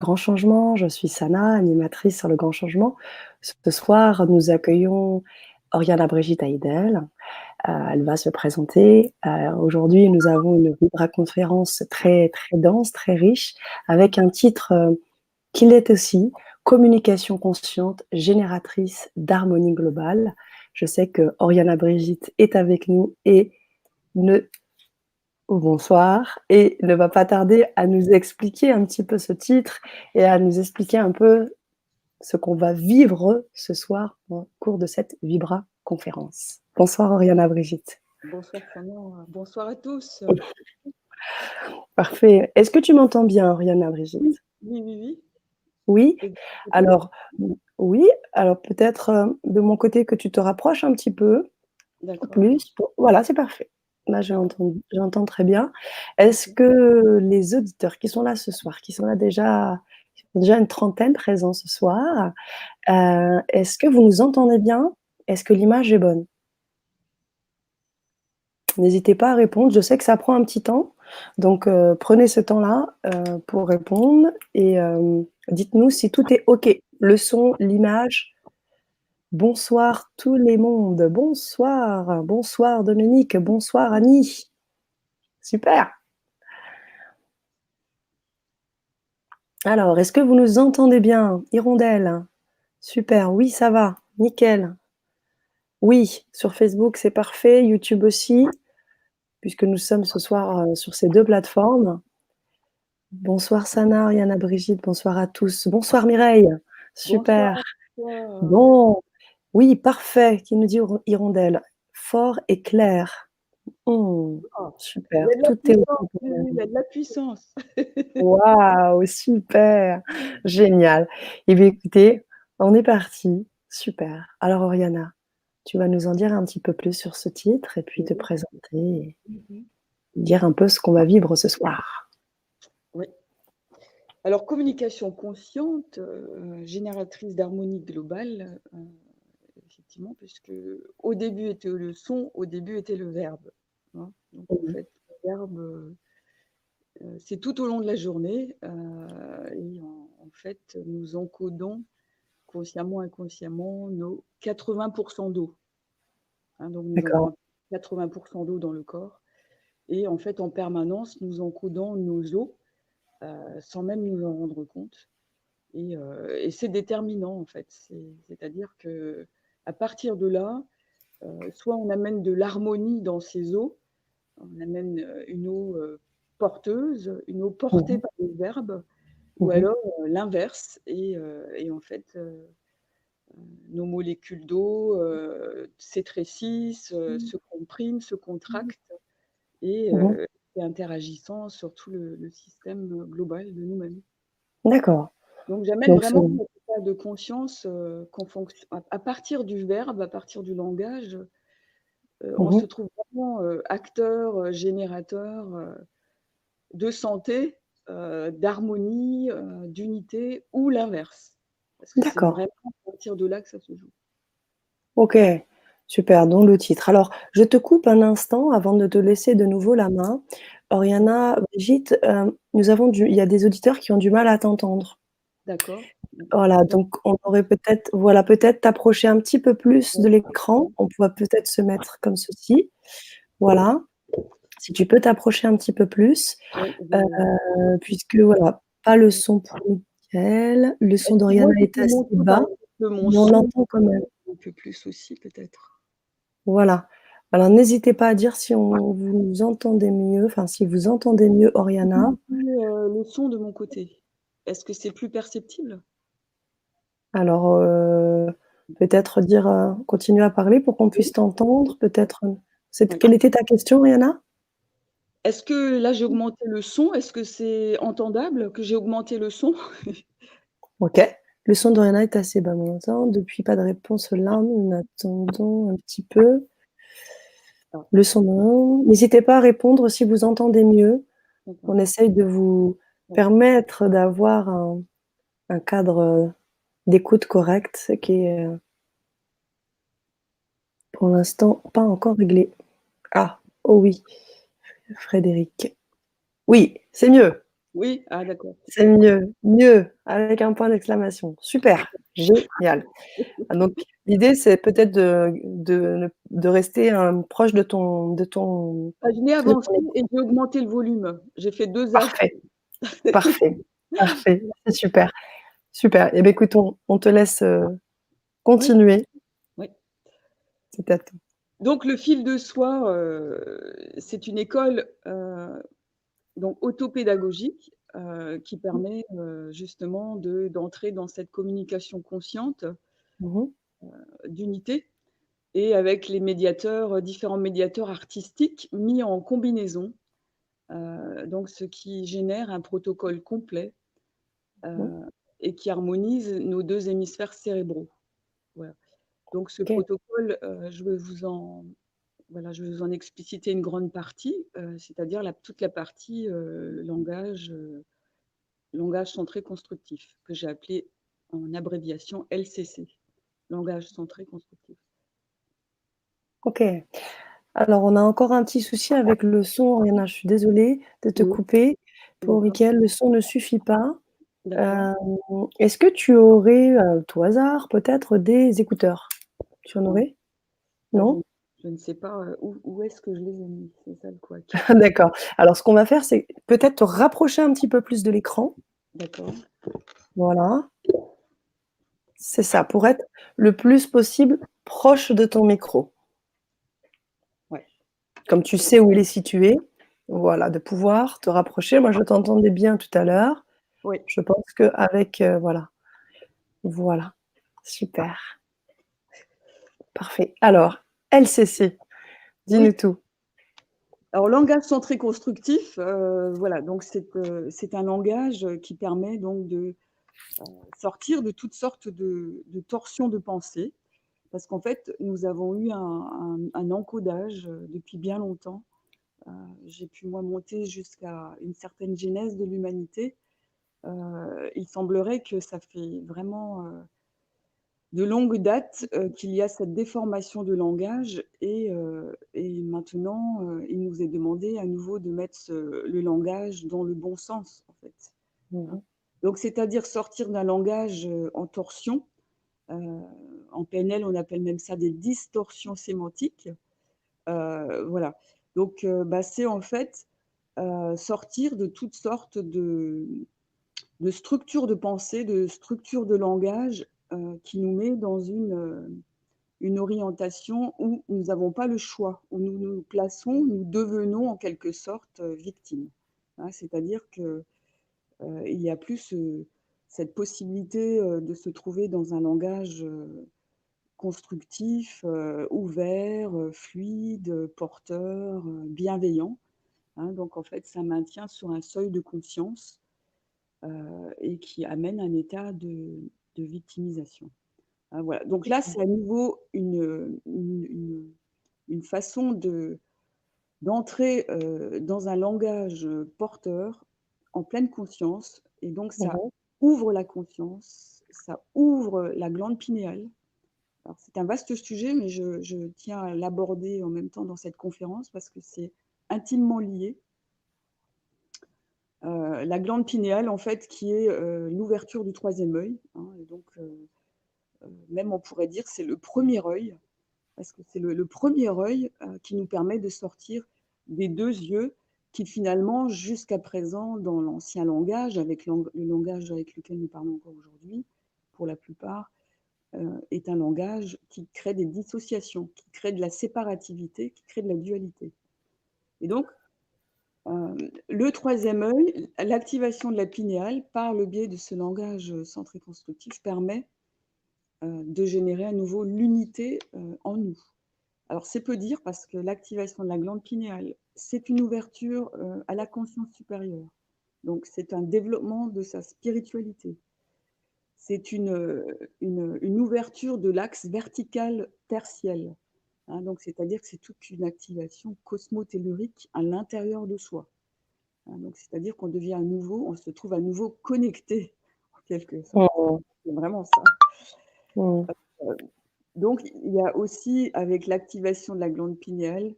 Grand Changement, je suis Sana, animatrice sur Le Grand Changement. Ce soir, nous accueillons Oriana Brigitte Aïdel. Elle va se présenter. Aujourd'hui, nous avons une vibra-conférence très, très dense, très riche, avec un titre qu'il est aussi, Communication consciente, génératrice d'harmonie globale. Je sais que Oriana Brigitte est avec nous et ne bonsoir, et ne va pas tarder à nous expliquer un petit peu ce titre et à nous expliquer un peu ce qu'on va vivre ce soir au cours de cette Vibra conférence. Bonsoir Oriana Brigitte. Bonsoir Sana, bonsoir à tous. Parfait. Est-ce que tu m'entends bien Oriana Oui, Brigitte? oui, oui, oui. Oui? Et de ton côté? Alors, oui, alors peut-être de mon côté que tu te rapproches un petit peu D'accord, plus. Voilà, c'est parfait. Là, d'accord. j'entends très bien. Est-ce Ok. que les auditeurs qui sont là ce soir, qui sont là déjà, qui sont déjà une trentaine présents ce soir, est-ce que vous nous entendez bien? Est-ce que l'image est bonne? N'hésitez pas à répondre. Je sais que ça prend un petit temps, donc prenez ce temps-là pour répondre et dites-nous si tout est OK. Le son, l'image. Bonsoir tous les mondes. Bonsoir. Bonsoir Dominique. Bonsoir Annie. Super. Alors, est-ce que vous nous entendez bien? Hirondelle. Super. Oui, ça va. Nickel. Oui, sur Facebook, c'est parfait. YouTube aussi, puisque nous sommes ce soir sur ces deux plateformes. Bonsoir Sana, Ariana Brigitte, bonsoir à tous. Bonsoir Mireille. Bonsoir Super. à toi. Bon, oui, parfait, qui nous dit Hirondelle. Fort et clair. Ah, il y Super, a de la tout est OK puissance, pour oui, oui, il elle. y a de la puissance. Waouh, super, génial. Eh bien, écoutez, on est parti. Super. Alors, Oriana, tu vas nous en dire un petit peu plus sur ce titre et puis te Oui. présenter et Mhm. dire un peu ce qu'on va vivre ce soir. Oui. Alors, communication consciente, génératrice d'harmonie globale, effectivement, puisque au début était le son, au début était le verbe, hein. Donc, en Mhm. fait, le verbe, c'est tout au long de la journée, et en fait, nous encodons consciemment, inconsciemment, nos 80% d'eau, hein. Donc nous D'accord. avons 80% d'eau dans le corps et en fait, en permanence, nous encodons nos eaux, sans même nous en rendre compte et c'est déterminant, en fait. C'est-à-dire qu'à partir de là, soit on amène de l'harmonie dans ces eaux, on amène, une eau, porteuse, une eau portée Mhm. par le verbe ou Mhm. alors, l'inverse et en fait, nos molécules d'eau s'étrécissent, se compriment, se contractent Mhm. et interagissant sur tout le système global de nous-mêmes. D'accord. Donc j'amène Donc, vraiment cet état de conscience qu'en fonction, à partir du verbe, à partir du langage, on se mhm. trouve vraiment acteur, générateur de santé, d'harmonie, d'unité ou l'inverse. Parce que c'est D'accord. vraiment à partir de là que ça se joue. OK, super, donc le titre. Alors, je te coupe un instant avant de te laisser de nouveau la main. Oui, Oriana, Brigitte, il y a des auditeurs qui ont du mal à t'entendre. d'accord. Voilà, donc on aurait peut-être voilà, peut-être t'approcher un petit peu plus de l'écran. Oui, On pourrait peut-être se mettre comme ceci. Voilà, si tu peux t'approcher un petit peu plus, oui, puisque voilà, pas le son pour Mickaël, le son est-ce que moi d'Oriana je est peux assez monter par bas, exemple mon mais on son l'entend quand même. un peu plus aussi peut-être? Voilà. Alors n'hésitez pas à dire si vous nous entendez mieux, enfin si vous entendez mieux Oriana. Monter, le son de mon côté. Est-ce que c'est plus perceptible? Alors, peut-être dire, continuer à parler pour qu'on Oui, puisse t'entendre, peut-être, oui. quelle était ta question, Oriana? Est-ce que là j'ai augmenté le son? Est-ce que c'est entendable que j'ai augmenté le son? OK. Le son d'Oriana est assez bas, on entend. Depuis, pas de réponse là, nous attendons un petit peu. Ah, Le son non. N'hésitez pas à répondre si vous entendez mieux. d'accord, On essaye de vous ouais. permettre d'avoir un cadre, d'écoute correct, ce qui est, pour l'instant, pas encore réglé. Ah! Oh oui, Frédéric. Oui, c'est mieux. Oui, ah d'accord. C'est mieux, mieux, avec un point d'exclamation. Super, génial. Ah donc l'idée, c'est peut-être de rester, proche de ton Bah, je l'ai de avancé ton écran. et j'ai augmenté le volume. J'ai fait 2 axes. Parfait, parfait, parfait, c'est super, super. Et beh, écoute, on te laisse, Oui, continuer. oui. C'est à toi. Donc le fil de soie, c'est une école, donc autopédagogique, qui permet, justement d'entrer dans cette communication consciente, Mmh mh. d'unité et avec les médiateurs, différents médiateurs artistiques mis en combinaison, donc ce qui génère un protocole complet, Mmh. heu et qui harmonise nos 2 hémisphères cérébraux. Voilà. Donc ce OK, protocole, je vais vous en expliciter une grande partie, c'est-à-dire toute la partie, langage centré constructif, que j'ai appelé en abréviation LCC, langage centré constructif. OK. Alors on a encore un petit souci avec le son, Oriana, je suis désolée de te Oui, couper. Pour d'accord, Mickaël, le son ne suffit pas. d'accord. Hem, est-ce que tu aurais, tout hasard, peut-être des écouteurs? Tu en Non, aurais? ça Non? je ne sais pas, où est-ce que je les ai mis? C'est ça le couac. D'accord. Alors ce qu'on va faire, c'est peut-être te rapprocher un petit peu plus de l'écran. D'accord, Voilà, c'est ça, pour être le plus possible proche de ton micro. ouais. Comme tu sais où il est situé, voilà, de pouvoir te rapprocher. Moi, je t'entendais bien tout à l'heure. Oui, Je pense qu'avec, voilà, voilà, super, parfait. Alors, LCC, oui. dis-nous tout. Alors langage centré constructif, voilà, donc c'est un langage, qui permet donc de, sortir de toutes sortes de torsions de pensée. Parce qu'en fait, nous avons eu un encodage, depuis bien longtemps. Heu, j'ai pu moi monter jusqu'à une certaine genèse de l'humanité. Il semblerait que ça fait vraiment, de longue date, qu'il y a cette déformation de langage et maintenant, il nous est demandé à nouveau de mettre le langage dans le bon sens, en fait, Mmh hein. mh. Donc c'est-à-dire sortir d'un langage, en torsion, heu, en PNL, on appelle même ça des distorsions sémantiques, voilà. Donc bah, c'est en fait, sortir de toutes sortes de structures de pensée, de structures de langage, qui nous met dans une orientation où nous n'avons pas le choix, où nous nous plaçons, nous devenons en quelque sorte, victimes, hein. C'est-à-dire que, il y a plus cette possibilité, de se trouver dans un langage, constructif, ouvert, fluide, porteur, bienveillant, hein. Donc en fait, ça maintient sur un seuil de conscience, et qui amène un état de victimisation. Ah voilà, donc là, c'est à nouveau une façon d'entrer, dans un langage, porteur en pleine conscience et donc Mmh ça mh. ouvre la conscience, ça ouvre la glande pinéale. Alors c'est un vaste sujet, mais je tiens à l'aborder en même temps dans cette conférence parce que c'est intimement lié. La glande pinéale, en fait, qui est, l'ouverture du troisième œil, hein et donc même on pourrait dire c'est le premier œil parce que c'est le premier œil, qui nous permet de sortir des 2 yeux qui finalement, jusqu'à présent, dans l'ancien langage, avec le langage avec lequel nous parlons encore aujourd'hui, pour la plupart, est un langage qui crée des dissociations, qui crée de la séparativité, qui crée de la dualité. Et donc, le troisième œil, l'activation de la pinéale par le biais de ce langage, centré constructif permet, de générer à nouveau l'unité, en nous. Alors c'est peu dire parce que l'activation de la glande pinéale, c'est une ouverture, à la conscience supérieure. Donc c'est un développement de sa spiritualité. C'est une ouverture de l'axe vertical tertiel, hein, donc c'est-à-dire que c'est toute une activation cosmotellurique à l'intérieur de soi, hein, donc c'est-à-dire qu'on devient à nouveau on se trouve à nouveau connecté en quelque sorte. Mmh. C'est vraiment ça. Mmh. Heu, donc il y a aussi avec l'activation de la glande pinéale,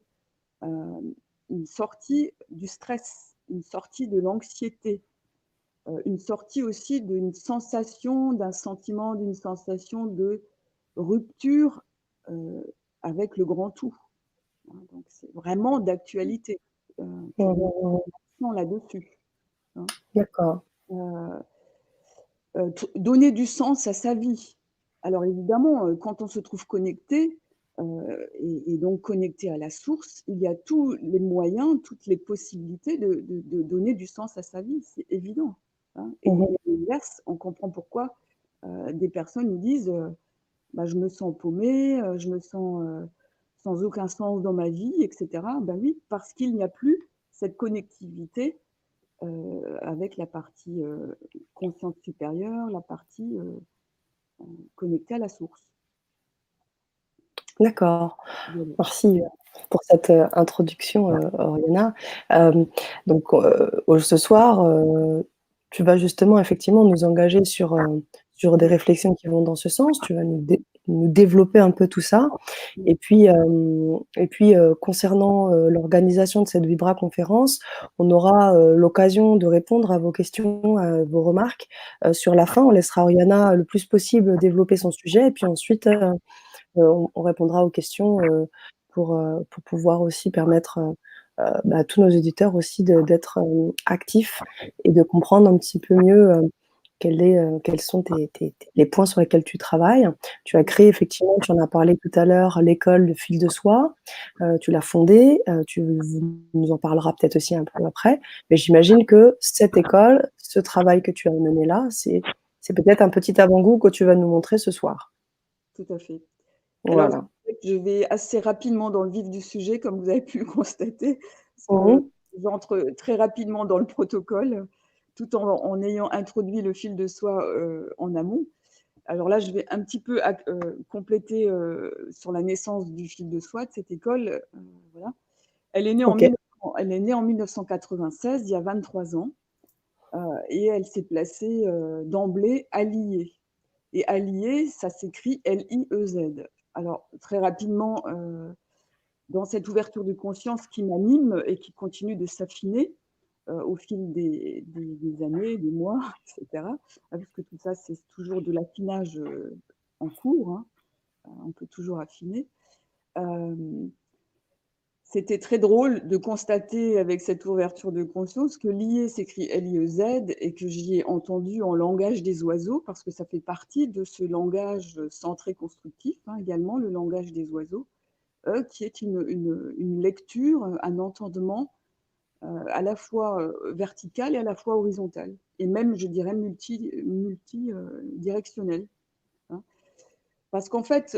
une sortie du stress, une sortie de l'anxiété. une sortie aussi d'une sensation, d'un sentiment, d'une sensation de rupture, heu, avec le grand tout, hein. Donc c'est vraiment d'actualité, Mmh pour mh, mettre mmh. l'accent là-dessus, hein. D'accord. Heu t donner du sens à sa vie. Alors évidemment, quand on se trouve connecté, et donc connecté à la source, il y a tous les moyens, toutes les possibilités de donner du sens à sa vie, c'est évident, hein. Mmh Et mh. à l'inverse, on comprend pourquoi, des personnes nous disent, bah, je me sens paumé, je me sens, sans aucun sens dans ma vie et cetera. Bah oui, parce qu'il n'y a plus cette connectivité, avec la partie, conscience supérieure, la partie, connectée à la source. D'accord. Voilà. Merci, pour cette, introduction, Oriana. Donc, ce soir, tu vas justement effectivement nous engager sur des réflexions qui vont dans ce sens. Tu vas nous développer un peu tout ça Mmh. et puis, concernant, l'organisation de cette Vibra conférence, on aura, l'occasion de répondre à vos questions, à vos remarques, sur la fin. On laissera Oriana le plus possible développer son sujet et puis ensuite, on répondra aux questions, pour pouvoir aussi permettre, bah, à tous nos auditeurs aussi d'être, actifs et de comprendre un petit peu mieux, quels sont les points sur lesquels tu travailles. Tu as créé effectivement, tu en as parlé tout à l'heure, l'école de Fil de Soie, tu l'as fondée, tu nous en parleras peut-être aussi un peu après, mais j'imagine que cette école, ce travail que tu as mené là, c'est peut-être un petit avant-goût que tu vas nous montrer ce soir. Tout à fait. Alors, Voilà. c'est vrai que je vais assez rapidement dans le vif du sujet, comme vous avez pu le constater, parce Mmh que mh. j'entre très rapidement dans le protocole, tout en ayant introduit le fil de soie, en amont. Alors là, je vais un petit peu compléter, sur la naissance du fil de soie de cette école, voilà. Elle est née en OK. 1900 elle est née en 1996, il y a 23 ans, et elle s'est placée, d'emblée à Lié. Et allié, ça s'écrit Liez. Alors très rapidement, dans cette ouverture de conscience qui m'anime et qui continue de s'affiner, au fil des années, des mois, et cetera, parce que tout ça, c'est toujours de l'affinage, en cours, hein, on peut toujours affiner. Hem, C'était très drôle de constater avec cette ouverture de conscience que lier s'écrit Liez et que j'y ai entendu en langage des oiseaux, parce que ça fait partie de ce langage centré constructif, hein, également, le langage des oiseaux, qui est une lecture, un entendement, à la fois, vertical et à la fois horizontal et même, je dirais, directionnel, hein. Parce qu'en fait,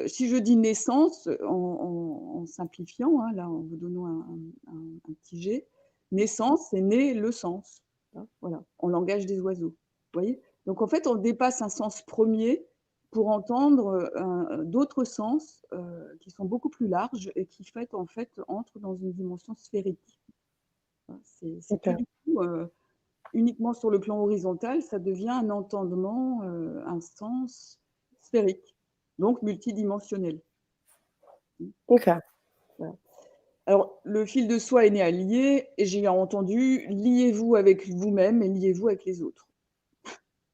si je dis naissance, en simplifiant, hein, là, en vous donnant un petit jet, naissance, c'est né le sens, hein, voilà, en langage des oiseaux. Vous voyez? Donc en fait, on dépasse un sens premier pour entendre, d'autres sens, qui sont beaucoup plus larges et qui fait, en fait, entrent dans une dimension sphérique. Hein. C'est plus Super. du tout, uniquement sur le plan horizontal, ça devient un entendement, un sens sphérique, donc multidimensionnel. Mmh, OK. voilà. Alors, le fil de soie est né à lier et j'ai entendu: «Liez-vous avec vous-même et liez-vous avec les autres».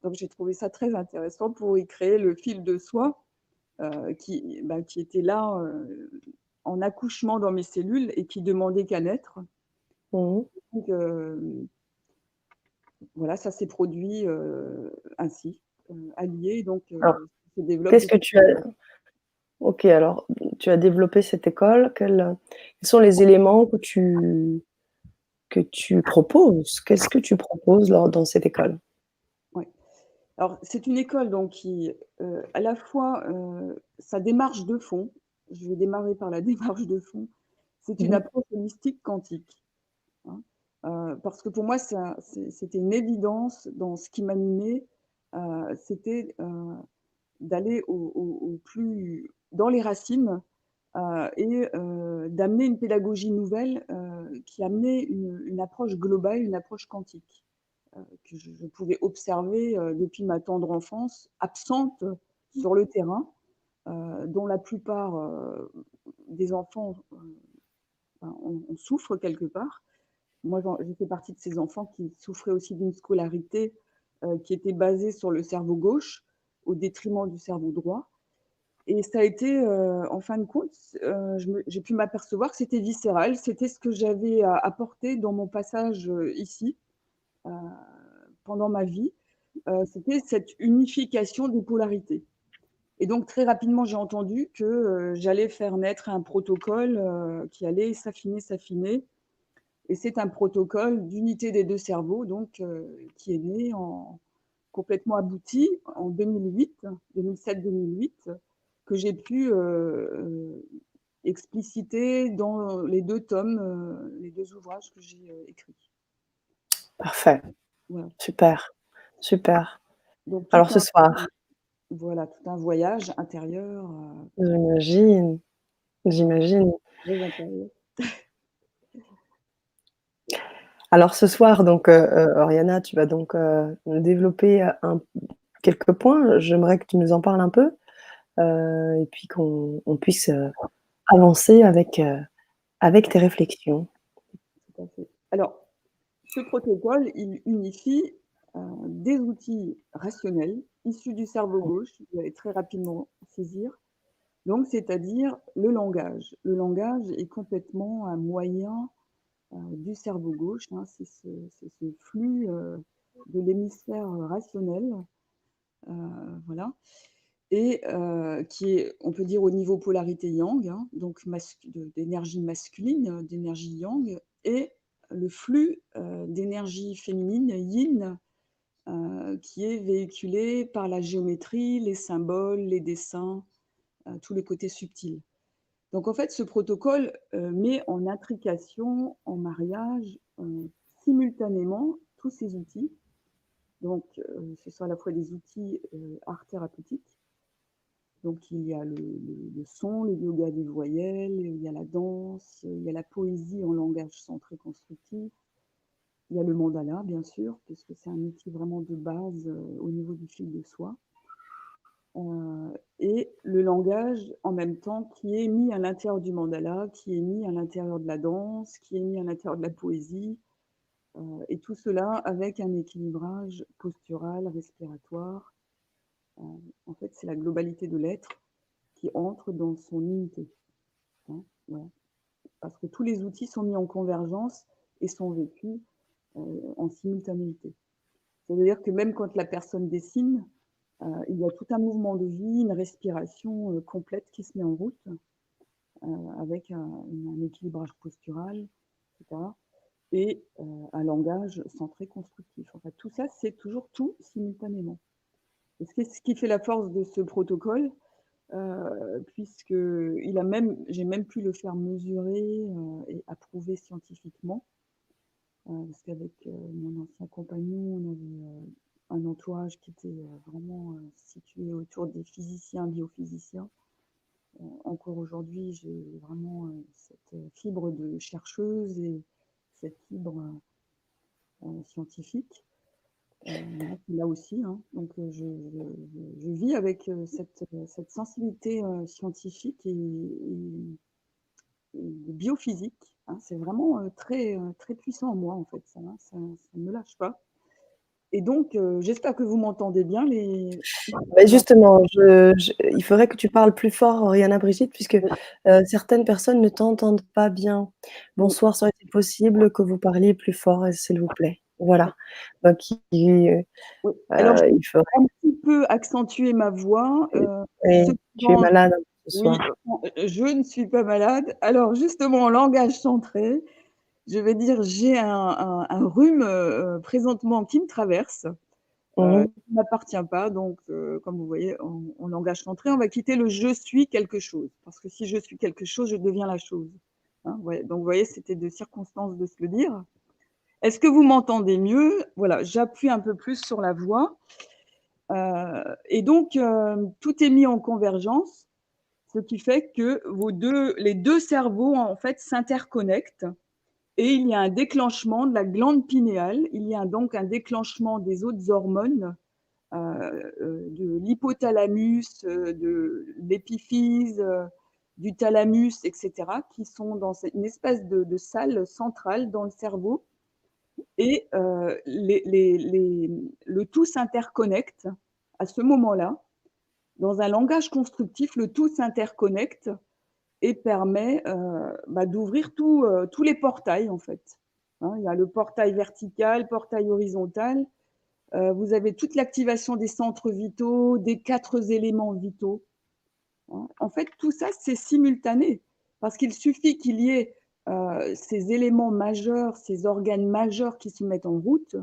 Donc j'ai trouvé ça très intéressant pour y créer le fil de soie, qui était là, en accouchement dans mes cellules et qui demandait qu'à naître. Mmh mh. Donc voilà, ça s'est produit, ainsi, allié donc Alors, se développe qu'est-ce de que tu as OK, alors, tu as développé cette école, quels sont les éléments que tu proposes? Qu'est-ce que tu proposes dans cette école? ouais. Alors c'est une école donc qui, à la fois, sa démarche de fond, je vais démarrer par la démarche de fond, c'est Mmh une mh. approche holistique quantique, hein. Parce que pour moi c'était une évidence dans ce qui m'animait, c'était, d'aller au plus dans les racines, et d'amener une pédagogie nouvelle, qui amenait une approche globale, une approche quantique, que je pouvais observer, depuis ma tendre enfance, absente sur le terrain, dont la plupart, des enfants, ben, on souffre quelque part Moi, j'ai fait partie de ces enfants qui souffraient aussi d'une scolarité qui était basée sur le cerveau gauche au détriment du cerveau droit. Et ça a été, en fin de compte, j'ai pu m'apercevoir que c'était viscéral, c'était ce que j'avais apporté dans mon passage ici, euh, pendant ma vie. C'était cette unification des polarités. Et donc, très rapidement, j'ai entendu que j'allais faire naître un protocole qui allait s'affiner. Et c'est un protocole d'unité des deux cerveaux, donc, qui est né complètement abouti en 2008, 2007-2008, que j'ai pu expliciter dans les 2 tomes, les 2 ouvrages que j'ai écrits. Parfait, Voilà. super, super. Donc Alors ce soir, voilà, tout un voyage intérieur, j'imagine, voilà, j'imagine. très intérieur. Alors ce soir donc, Oriana, tu vas donc, développer, quelques points. J'aimerais que tu nous en parles un peu, et puis qu'on puisse, avancer avec tes réflexions. Tout à fait. Alors, ce protocole, il unifie des outils rationnels issus du cerveau gauche, vous allez très rapidement saisir. Donc, c'est-à-dire le langage. Le langage est complètement un moyen du cerveau gauche, hein, c'est ce flux de l'hémisphère rationnel, voilà, et qui est, on peut dire, au niveau polarité yang, hein, donc d'énergie masculine, d'énergie yang, et le flux d'énergie féminine, yin, qui est véhiculé par la géométrie, les symboles, les dessins, tous les côtés subtils. Donc en fait, ce protocole met en intrication, en mariage, simultanément tous ces outils. Donc ce sont à la fois des outils art thérapeutiques. Donc il y a le son, le yoga des voyelles, il y a la danse, il y a la poésie en langage centré constructif, il y a le mandala, bien sûr, puisque c'est un outil vraiment de base au niveau du fil de soie. Et le langage en même temps qui est mis à l'intérieur du mandala, qui est mis à l'intérieur de la danse, qui est mis à l'intérieur de la poésie, et tout cela avec un équilibrage postural, respiratoire. En fait, c'est la globalité de l'être qui entre dans son unité. Hein, voilà. Parce que tous les outils sont mis en convergence et sont vécus en simultanéité. C'est-à-dire que même quand la personne dessine, il y a tout un mouvement de vie, une respiration complète qui se met en route, avec un équilibrage postural, etc. Et un langage centré constructif. Enfin, tout ça, c'est toujours tout simultanément. Et c'est ce qui fait la force de ce protocole, puisque j'ai même pu le faire mesurer et approuver scientifiquement. Parce qu'avec mon ancien compagnon, on avait un entourage qui était vraiment situé autour des physiciens, biophysiciens. Encore aujourd'hui, j'ai vraiment cette fibre de chercheuse et cette fibre scientifique. Là aussi, hein. Donc je vis avec cette sensibilité scientifique et biophysique, hein. C'est vraiment très, très puissant en moi, en fait, ça, hein. Ça ne me lâche pas. Et donc, j'espère que vous m'entendez bien. Beh, justement, il faudrait que tu parles plus fort, Oriana Brigitte, puisque, Oui, certaines personnes ne t'entendent pas bien. oui, Bonsoir, serait-il possible que vous parliez plus fort, s'il vous plaît? Voilà. Donc oui. Alors, je vais il faudrait un petit peu accentuer ma voix. oui, tu es Cependant, malade ce oui, soir. je ne suis pas malade. Alors, justement, en langage centré, je vais dire, j'ai un rhume présentement qui me traverse, Mmh mh. qui ne m'appartient pas. Donc, comme vous voyez, en langage centré, on va quitter le je suis quelque chose. Parce que si je suis quelque chose, je deviens la chose. Hein, ouais. Donc, vous voyez, c'était de circonstance de se le dire. Est-ce que vous m'entendez mieux? Voilà, j'appuie un peu plus sur la voix. Et donc, tout est mis en convergence, ce qui fait que les deux cerveaux, en fait, s'interconnectent et il y a un déclenchement de la glande pinéale. Il y a donc un déclenchement des autres hormones, de l'hypothalamus, de l'épiphyse, du thalamus, etc., qui sont dans une espèce de salle centrale dans le cerveau et le tout s'interconnecte à ce moment-là. Dans un langage constructif, le tout s'interconnecte et permet d'ouvrir tous les portails, en fait. Hein, il y a le portail vertical, portail horizontal. Vous avez toute l'activation des centres vitaux, des 4 éléments vitaux. Hein. En fait, tout ça, c'est simultané, parce qu'il suffit qu'il y ait ces éléments majeurs, ces organes majeurs qui se mettent en route.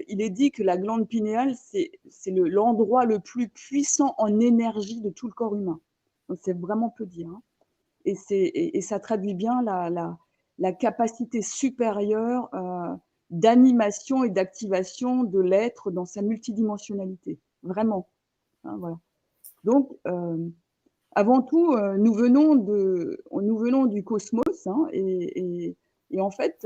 Il est dit que la glande pinéale, c'est l'endroit le plus puissant en énergie de tout le corps humain. Donc, c'est vraiment peu dire. Hein. Et ça traduit bien la capacité supérieure d'animation et d'activation de l'être dans sa multidimensionnalité. Vraiment. Hein, voilà. Donc, avant tout, nous venons du cosmos, hein, et en fait,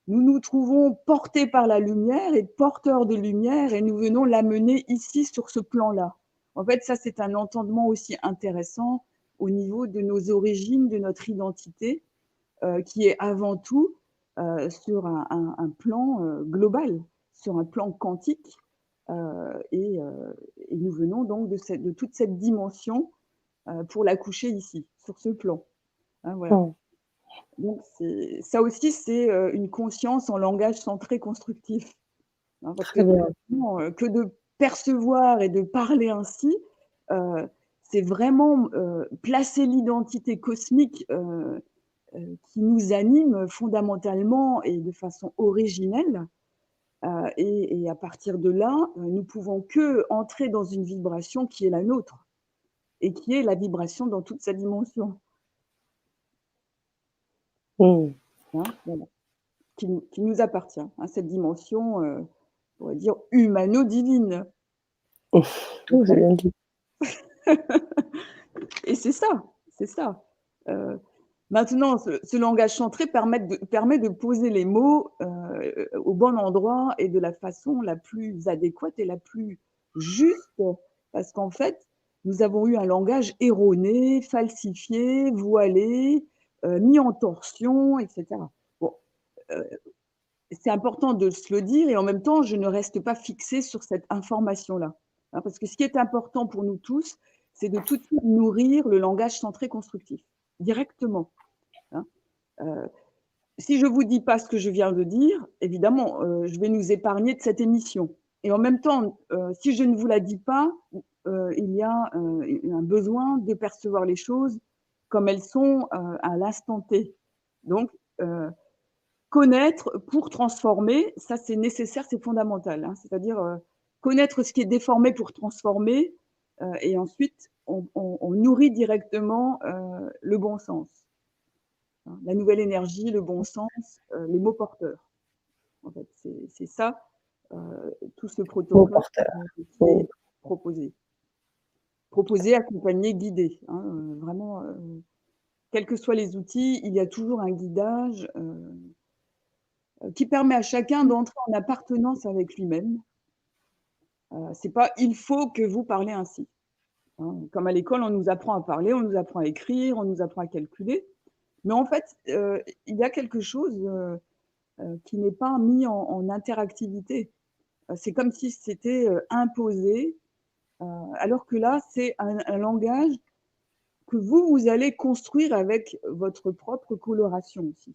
nous nous trouvons portés par la lumière et porteurs de lumière, et nous venons l'amener ici sur ce plan-là. En fait, ça, c'est un entendement aussi intéressant au niveau de nos origines, de notre identité, qui est avant tout sur un plan global, sur un plan quantique. Et nous venons donc de toute cette dimension pour la coucher ici, sur ce plan. Hein, voilà. Mmh. Donc, ça aussi, c'est une conscience en langage centré constructif. Hein, parce que, Très bien. que de percevoir et de parler ainsi, c'est vraiment placer l'identité cosmique qui nous anime fondamentalement et de façon originelle. Et à partir de là, nous pouvons que entrer dans une vibration qui est la nôtre et qui est la vibration dans toute sa dimension. Mmh. Hein, voilà. Qui nous appartient, hein, cette dimension, on va dire humano-divine. Oh, c'est bien dit. Et c'est ça, c'est ça. Maintenant, ce langage centré permet de poser les mots au bon endroit et de la façon la plus adéquate et la plus juste, parce qu'en fait, nous avons eu un langage erroné, falsifié, voilé, mis en torsion, etc. Bon, c'est important de se le dire, et en même temps, je ne reste pas fixée sur cette information-là. Hein, parce que ce qui est important pour nous tous, c'est de tout de suite nourrir le langage centré constructif, directement. Hein. Si je ne vous dis pas ce que je viens de dire, évidemment, je vais nous épargner de cette émission. Et en même temps, si je ne vous la dis pas, il y a un besoin de percevoir les choses comme elles sont à l'instant T. Donc, connaître pour transformer, ça c'est nécessaire, c'est fondamental. Hein. C'est-à-dire connaître ce qui est déformé pour transformer, et ensuite on nourrit directement le bon sens. Hein. La nouvelle énergie, le bon sens, les mots porteurs. En fait, c'est ça, tout ce Mot protocole porteur. qui est proposé. Proposé, accompagné, guidé. Hein, vraiment, quels que soient les outils, il y a toujours un guidage qui permet à chacun d'entrer en appartenance avec lui-même. C'est pas il faut que vous parlez ainsi. Hein. Comme à l'école, on nous apprend à parler, on nous apprend à écrire, on nous apprend à calculer. Mais en fait, il y a quelque chose qui n'est pas mis en interactivité. C'est comme si c'était imposé, alors que là, c'est un langage que vous allez construire avec votre propre coloration aussi.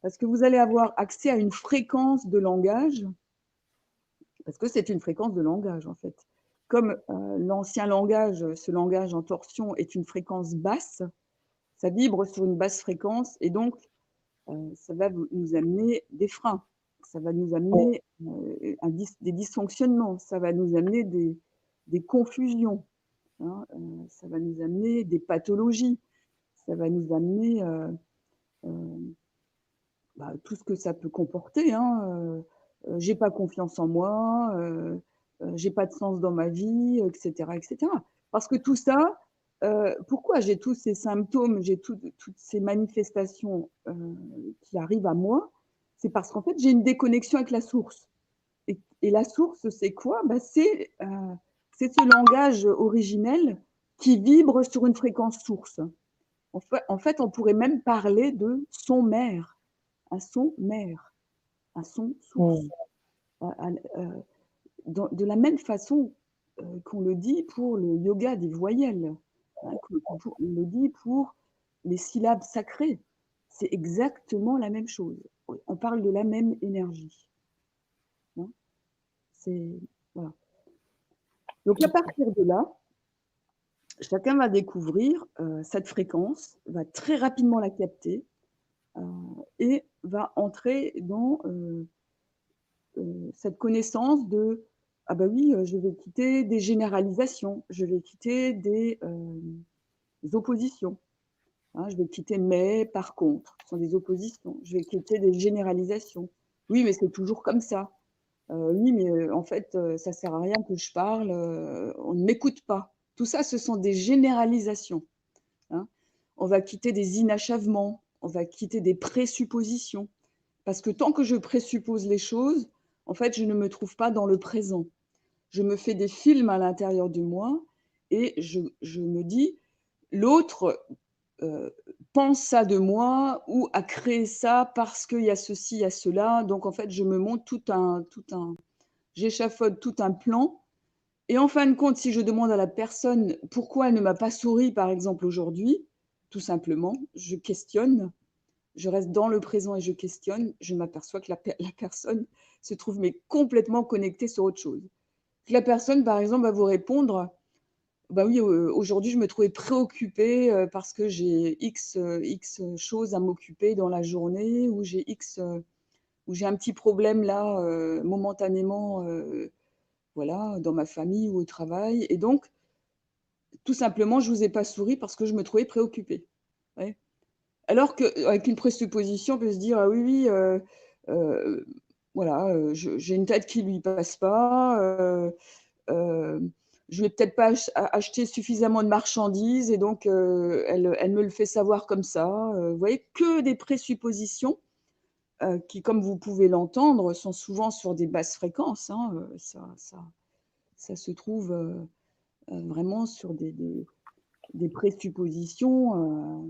Parce que vous allez avoir accès à une fréquence de langage, parce que c'est une fréquence de langage en fait. Comme l'ancien langage, ce langage en torsion est une fréquence basse, ça vibre sur une basse fréquence, et donc ça va nous amener des freins, ça va nous amener des dysfonctionnements, ça va nous amener des confusions, hein, ça va nous amener des pathologies, ça va nous amener tout ce que ça peut comporter. Hein, j'ai pas confiance en moi, j'ai pas de sens dans ma vie, etc., etc. Parce que tout ça, pourquoi j'ai tous ces symptômes, j'ai toutes ces manifestations qui arrivent à moi, c'est parce qu'en fait, j'ai une déconnexion avec la source. Et la source, c'est quoi? C'est ce langage originel qui vibre sur une fréquence source. En fait, on pourrait même parler de son mère, un son mère. un son source. Mmh. De la même façon qu'on le dit pour le yoga des voyelles, hein, on le dit pour les syllabes sacrées. C'est exactement la même chose. On parle de la même énergie. Hein. C'est, voilà. Donc à partir de là, chacun va découvrir cette fréquence, va très rapidement la capter et va entrer dans cette connaissance de ah bah oui, je vais quitter des généralisations, je vais quitter des oppositions. Hein, je vais quitter mais, par contre, ce sont des oppositions. Je vais quitter des généralisations. Oui, mais c'est toujours comme ça. Oui, mais en fait, ça sert à rien que je parle, on ne m'écoute pas. Tout ça, ce sont des généralisations. Hein. On va quitter des inachavements, on va quitter des présuppositions. Parce que tant que je présuppose les choses, en fait, je ne me trouve pas dans le présent. Je me fais des films à l'intérieur de moi et je me dis, l'autre pense ça de moi ou a créé ça parce qu'il y a ceci, il y a cela. Donc, en fait, je me montre j'échafaude tout un plan. Et en fin de compte, si je demande à la personne pourquoi elle ne m'a pas souri, par exemple, aujourd'hui, tout simplement, je questionne, je reste dans le présent et je questionne, je m'aperçois que la personne se trouve mais complètement connectée sur autre chose. Que la personne, par exemple, va vous répondre, bah oui, aujourd'hui, je me trouvais préoccupée parce que j'ai X choses à m'occuper dans la journée, ou ou j'ai un petit problème là, momentanément, voilà, dans ma famille ou au travail. Et donc, tout simplement, je ne vous ai pas souri parce que je me trouvais préoccupée. Ouais. Alors qu'avec une présupposition, on peut se dire, ah oui, oui, euh, voilà, j'ai une tête qui lui passe pas, je vais peut-être pas acheter suffisamment de marchandises et donc elle me le fait savoir comme ça. Vous voyez, que des présuppositions qui, comme vous pouvez l'entendre, sont souvent sur des basses fréquences. Hein, ça se trouve vraiment sur des présuppositions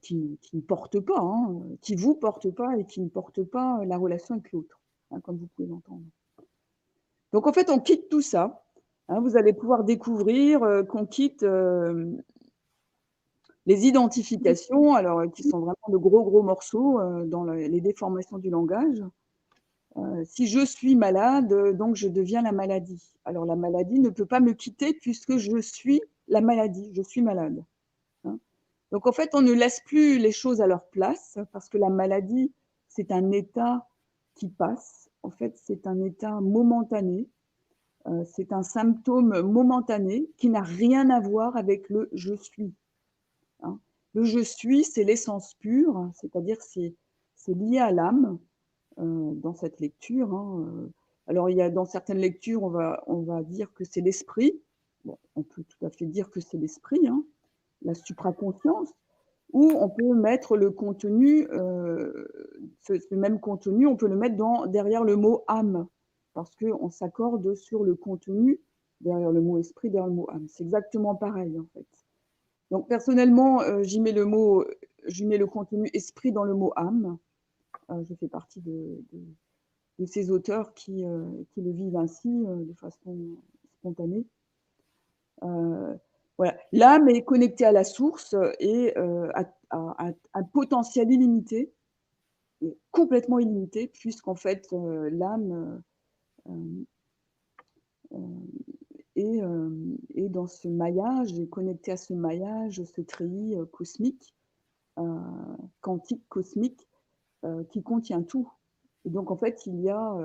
qui ne portent pas, hein, qui vous portent pas et qui ne portent pas la relation avec l'autre, hein, comme vous pouvez l'entendre. Donc en fait, on quitte tout ça. Hein, vous allez pouvoir découvrir qu'on quitte les identifications, alors qui sont vraiment de gros morceaux dans les déformations du langage. Si je suis malade, donc je deviens la maladie. Alors la maladie ne peut pas me quitter puisque je suis la maladie, je suis malade. Hein. Donc en fait, on ne laisse plus les choses à leur place parce que la maladie, c'est un état qui passe. En fait, c'est un état momentané. C'est un symptôme momentané qui n'a rien à voir avec le je suis. Hein. Le je suis, c'est l'essence pure, c'est-à-dire c'est lié à l'âme dans cette lecture. Hein. Alors, il y a dans certaines lectures, on va dire que c'est l'esprit. Bon, on peut tout à fait dire que c'est l'esprit, hein, la supraconscience, ou on peut mettre le contenu, ce même contenu, on peut le mettre derrière le mot âme, parce qu'on s'accorde sur le contenu derrière le mot esprit, derrière le mot âme. C'est exactement pareil, en fait. Donc, personnellement, j'y mets le contenu esprit dans le mot âme. Je fais partie de ces auteurs qui le vivent ainsi, de façon spontanée. Voilà. L'âme est connectée à la source et a un potentiel illimité, complètement illimité, puisqu'en fait, l'âme est dans ce maillage, est connectée à ce maillage, ce treillis cosmique, quantique cosmique, qui contient tout. Et donc, en fait, il y a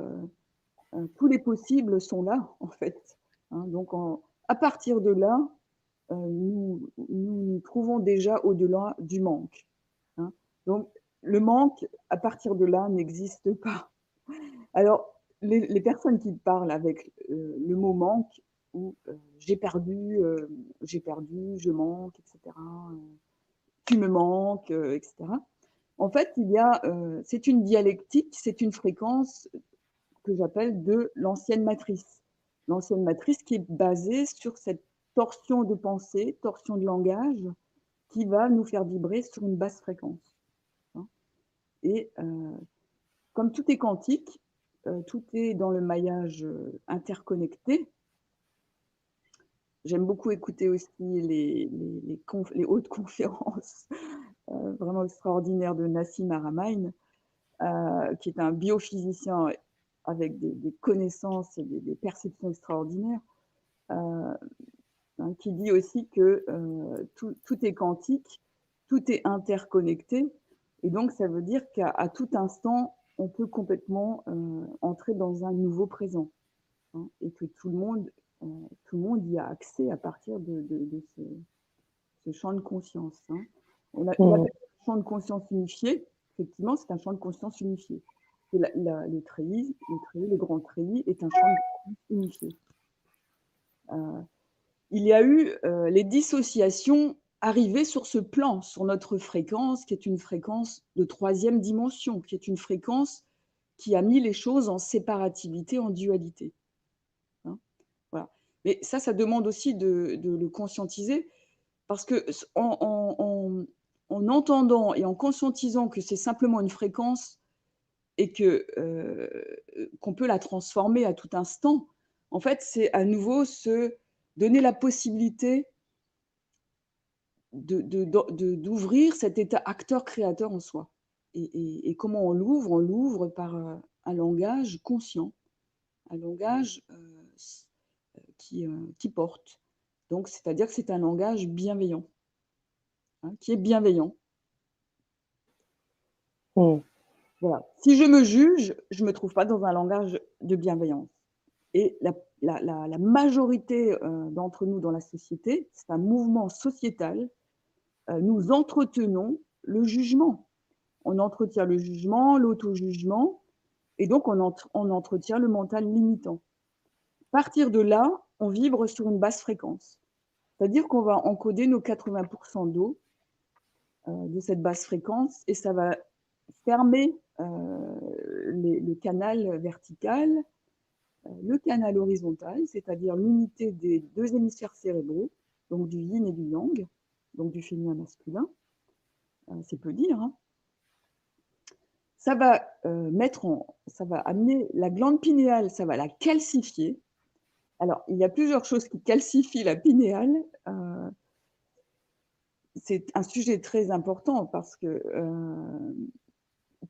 tous les possibles sont là, en fait. Hein, donc, à partir de là, nous trouvons déjà au-delà du manque. Hein. Donc, le manque, à partir de là, n'existe pas. Alors, les personnes qui parlent avec le mot manque, ou j'ai perdu, je manque, etc., tu me manques, etc. En fait, c'est une dialectique, c'est une fréquence que j'appelle de l'ancienne matrice. L'ancienne matrice qui est basée sur cette torsion de pensée, torsion de langage, qui va nous faire vibrer sur une basse fréquence. Et comme tout est quantique, tout est dans le maillage interconnecté. J'aime beaucoup écouter aussi les hautes conférences vraiment extraordinaires de Nassim Haramein, qui est un biophysicien avec des connaissances et des perceptions extraordinaires, qui dit aussi que tout est quantique, tout est interconnecté, et donc ça veut dire qu'à tout instant, on peut complètement entrer dans un nouveau présent, et que tout le monde y a accès à partir de ce champ de conscience. Il appelle ça champ de conscience unifié. Effectivement, c'est un champ de conscience unifié. Et le treillis, le grand treillis, est un champ de conscience unifié. Il y a eu les dissociations arrivées sur ce plan, sur notre fréquence, qui est une fréquence de 3e dimension, qui est une fréquence qui a mis les choses en séparativité, en dualité. Voilà. Mais ça demande aussi de le conscientiser, parce que en entendant et en conscientisant que c'est simplement une fréquence et qu'on peut la transformer à tout instant, en fait, c'est à nouveau se donner la possibilité d'ouvrir cet état acteur-créateur en soi. Et comment on l'ouvre? On l'ouvre par un langage conscient, un langage qui porte. Donc, c'est-à-dire que c'est un langage bienveillant, qui est bienveillant. Voilà. Si je me juge, je ne me trouve pas dans un langage de bienveillance. Et la majorité d'entre nous dans la société, c'est un mouvement sociétal. Nous entretenons le jugement. On entretient le jugement, l'auto-jugement, et donc on entretient le mental limitant. À partir de là, on vibre sur une basse fréquence. C'est-à-dire qu'on va encoder nos 80% d'eau de cette basse fréquence, et ça va fermer le canal vertical, le canal horizontal, c'est-à-dire l'unité des 2 hémisphères cérébraux, donc du yin et du yang, donc du féminin masculin. C'est peu dire. Ça va ça va amener la glande pinéale, ça va la calcifier. Alors, il y a plusieurs choses qui calcifient la pinéale. C'est un sujet très important parce que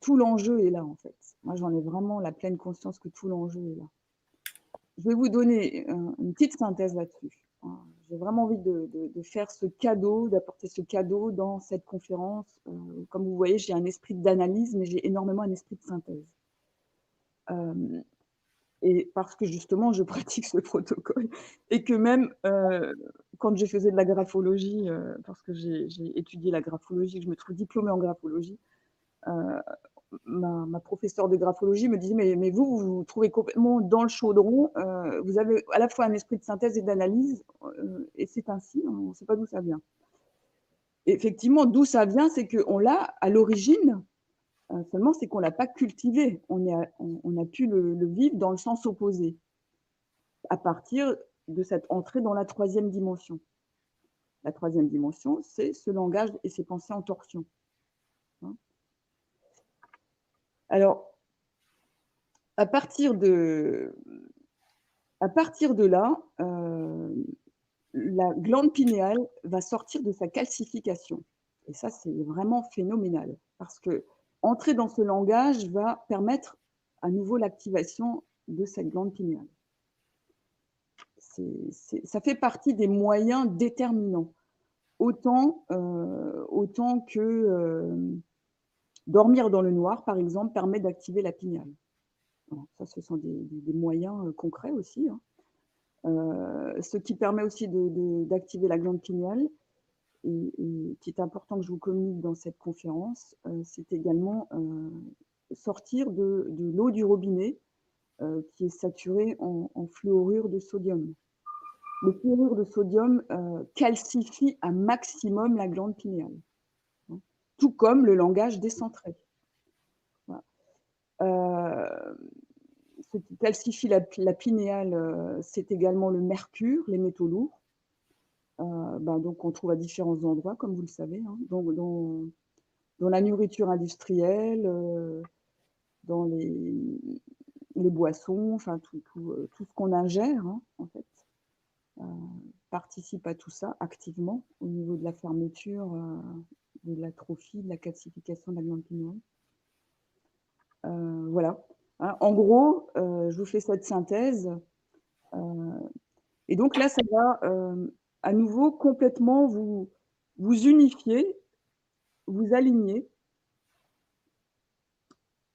tout l'enjeu est là, en fait. Moi, j'en ai vraiment la pleine conscience que tout l'enjeu est là. Je vais vous donner une petite synthèse là-dessus. J'ai vraiment envie de faire ce cadeau, d'apporter ce cadeau dans cette conférence. Comme vous voyez, j'ai un esprit d'analyse, mais j'ai énormément un esprit de synthèse. Et parce que justement, je pratique ce protocole. Et que même quand je faisais de la graphologie, parce que j'ai étudié la graphologie, que je me trouve diplômée en graphologie, ma professeure de graphologie me disait mais vous vous trouvez complètement dans le chaudron, vous avez à la fois un esprit de synthèse et d'analyse, et c'est ainsi, on ne sait pas d'où ça vient. Et effectivement, d'où ça vient, c'est qu'on l'a à l'origine, seulement c'est qu'on ne l'a pas cultivé, on a pu le vivre dans le sens opposé, à partir de cette entrée dans la 3e dimension. La 3e dimension, c'est ce langage et ces pensées en torsion. Alors, à partir de là, la glande pinéale va sortir de sa calcification. Et ça, c'est vraiment phénoménal, parce que entrer dans ce langage va permettre à nouveau l'activation de cette glande pinéale. Ça fait partie des moyens déterminants. Autant que dormir dans le noir, par exemple, permet d'activer la pinéale. Ça, ce sont des moyens concrets aussi. Ce qui permet aussi d'activer la glande pinéale, et qui est important que je vous communique dans cette conférence, c'est également sortir de l'eau du robinet qui est saturée en fluorure de sodium. Le fluorure de sodium calcifie un maximum la glande pinéale, tout comme le langage décentré. Voilà. Ce qui calcifie la pinéale, c'est également le mercure, les métaux lourds. Donc on trouve à différents endroits, comme vous le savez, donc dans la nourriture industrielle, dans les boissons, enfin tout ce qu'on ingère, hein, en fait, participe à tout ça activement au niveau de la fermeture, de l'atrophie, de la calcification de la glande thyroïde. Voilà. Hein, en gros, je vous fais cette synthèse. Et donc là, ça va à nouveau complètement vous unifier, vous aligner.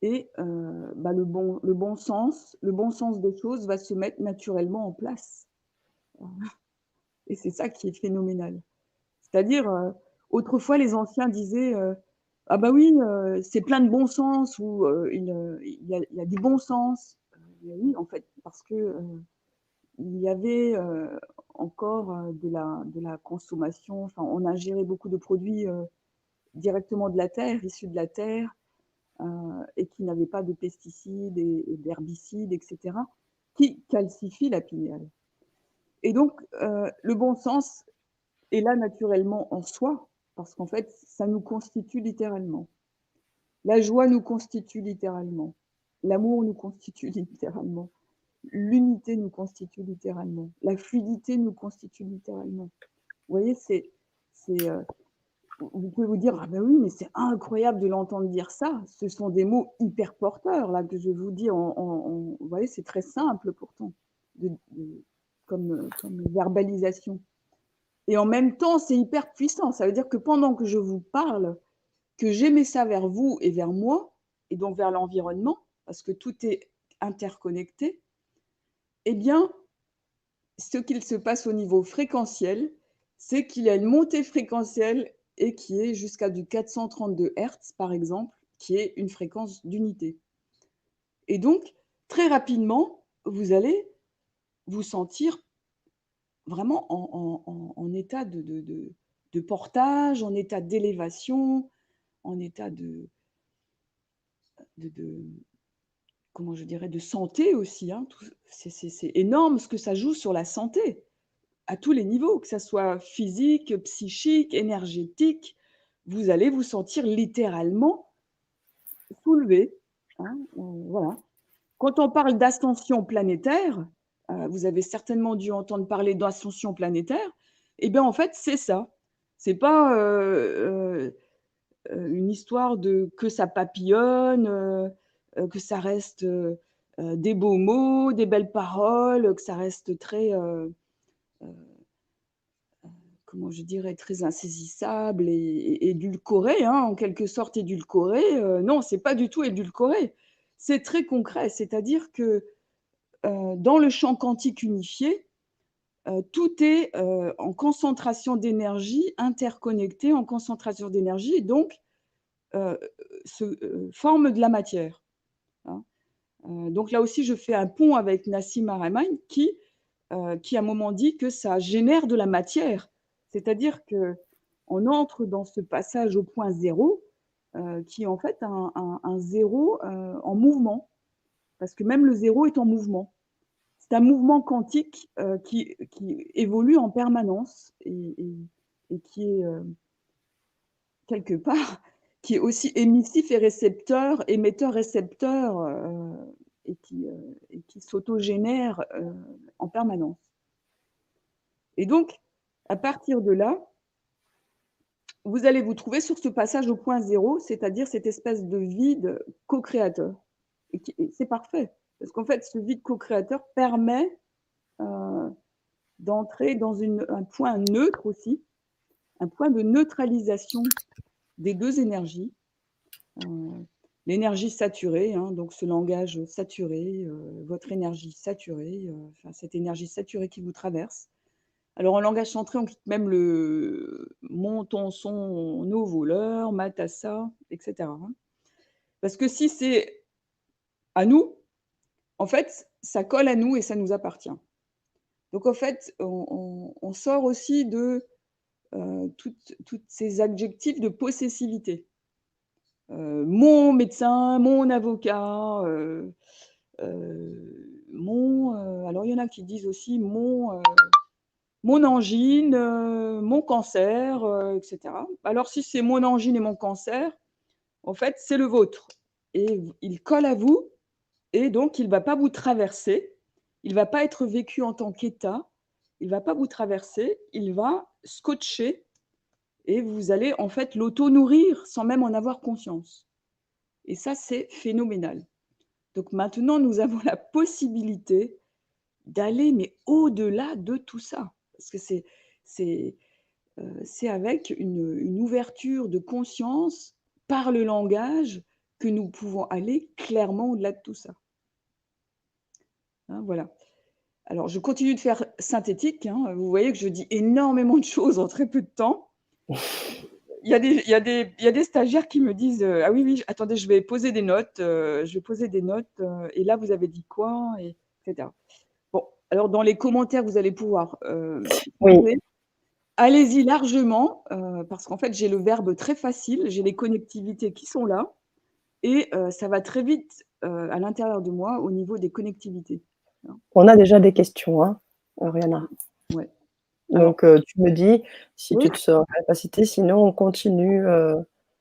Et le bon sens des choses va se mettre naturellement en place. Et c'est ça qui est phénoménal. C'est-à-dire, autrefois, les anciens disaient ah bah oui, c'est plein de bon sens, ou il y a du bon sens. Oui, en fait, parce que il y avait encore de la consommation. Enfin, on ingérait beaucoup de produits directement de la terre, issus de la terre, et qui n'avaient pas de pesticides et d'herbicides, etc., qui calcifient la pinéale. Et donc, le bon sens est là naturellement en soi, parce qu'en fait, ça nous constitue littéralement. La joie nous constitue littéralement. L'amour nous constitue littéralement. L'unité nous constitue littéralement. La fluidité nous constitue littéralement. Vous voyez, vous pouvez vous dire, ah ben oui, mais c'est incroyable de l'entendre dire ça. Ce sont des mots hyper porteurs, là, que je vous dis. Vous voyez, c'est très simple pourtant, comme verbalisation. Et en même temps, c'est hyper puissant. Ça veut dire que pendant que je vous parle, que j'émets ça vers vous et vers moi, et donc vers l'environnement, parce que tout est interconnecté, eh bien, ce qu'il se passe au niveau fréquentiel, c'est qu'il y a une montée fréquentielle et qui est jusqu'à du 432 Hz, par exemple, qui est une fréquence d'unité. Et donc, très rapidement, vous allez vous sentir vraiment en état de portage, en état d'élévation, en état de comment je dirais, de santé aussi. Hein. C'est énorme ce que ça joue sur la santé, à tous les niveaux, que ça soit physique, psychique, énergétique. Vous allez vous sentir littéralement soulevé. Hein, voilà. Quand on parle d'ascension planétaire, vous avez certainement dû entendre parler d'ascension planétaire. Eh bien, en fait, c'est ça. C'est pas une histoire de que ça papillonne, que ça reste des beaux mots, des belles paroles, que ça reste très, comment je dirais, très insaisissable et édulcoré, hein, en quelque sorte édulcoré. Non, c'est pas du tout édulcoré. C'est très concret, c'est-à-dire que dans le champ quantique unifié, tout est en concentration d'énergie, interconnecté en concentration d'énergie, et donc forme de la matière. Hein. Donc là aussi, je fais un pont avec Nassim Haramein qui à un moment dit que ça génère de la matière. C'est-à-dire qu'on entre dans ce passage au point zéro, qui est en fait un zéro en mouvement, parce que même le zéro est en mouvement. C'est un mouvement quantique qui évolue en permanence et qui est quelque part, qui est aussi émissif et récepteur, émetteur-récepteur, et qui s'autogénère en permanence. Et donc, à partir de là, vous allez vous trouver sur ce passage au point zéro, c'est-à-dire cette espèce de vide co-créateur. Et c'est parfait, parce qu'en fait, ce vide co-créateur permet d'entrer dans un point neutre aussi, un point de neutralisation des deux énergies. L'énergie saturée, hein, donc ce langage saturé, votre énergie saturée, cette énergie saturée qui vous traverse. Alors en langage centré, on quitte même le mon, ton, son, nos voleurs, matassa, etc. Hein. Parce que si c'est à nous, en fait, ça colle à nous et ça nous appartient. Donc en fait, on sort aussi de toutes ces adjectifs de possessivité. Mon médecin, mon avocat, alors il y en a qui disent aussi mon angine, mon cancer, etc. Alors si c'est mon angine et mon cancer, en fait, c'est le vôtre. et il colle à vous, et donc il ne va pas vous traverser, il ne va pas être vécu en tant qu'état, il ne va pas vous traverser, il va scotcher et vous allez en fait l'auto-nourrir sans même en avoir conscience. Et ça, c'est phénoménal. Donc maintenant, nous avons la possibilité d'aller, mais au-delà de tout ça. Parce que c'est avec une ouverture de conscience par le langage que nous pouvons aller clairement au-delà de tout ça. Hein, voilà. Alors, je continue de faire synthétique. Hein. Vous voyez que je dis énormément de choses en très peu de temps. Il y a des stagiaires qui me disent ah oui, oui, attendez, je vais poser des notes, et là, vous avez dit quoi, etc. Bon, alors dans les commentaires, vous allez pouvoir Oui. poser. Allez-y largement, parce qu'en fait, j'ai le verbe très facile, j'ai les connectivités qui sont là, et ça va très vite à l'intérieur de moi au niveau des connectivités. Hein. On a déjà des questions, hein, Oriana. Ouais. Alors, Donc tu me dis si oui, tu te sens en capacité, sinon on continue,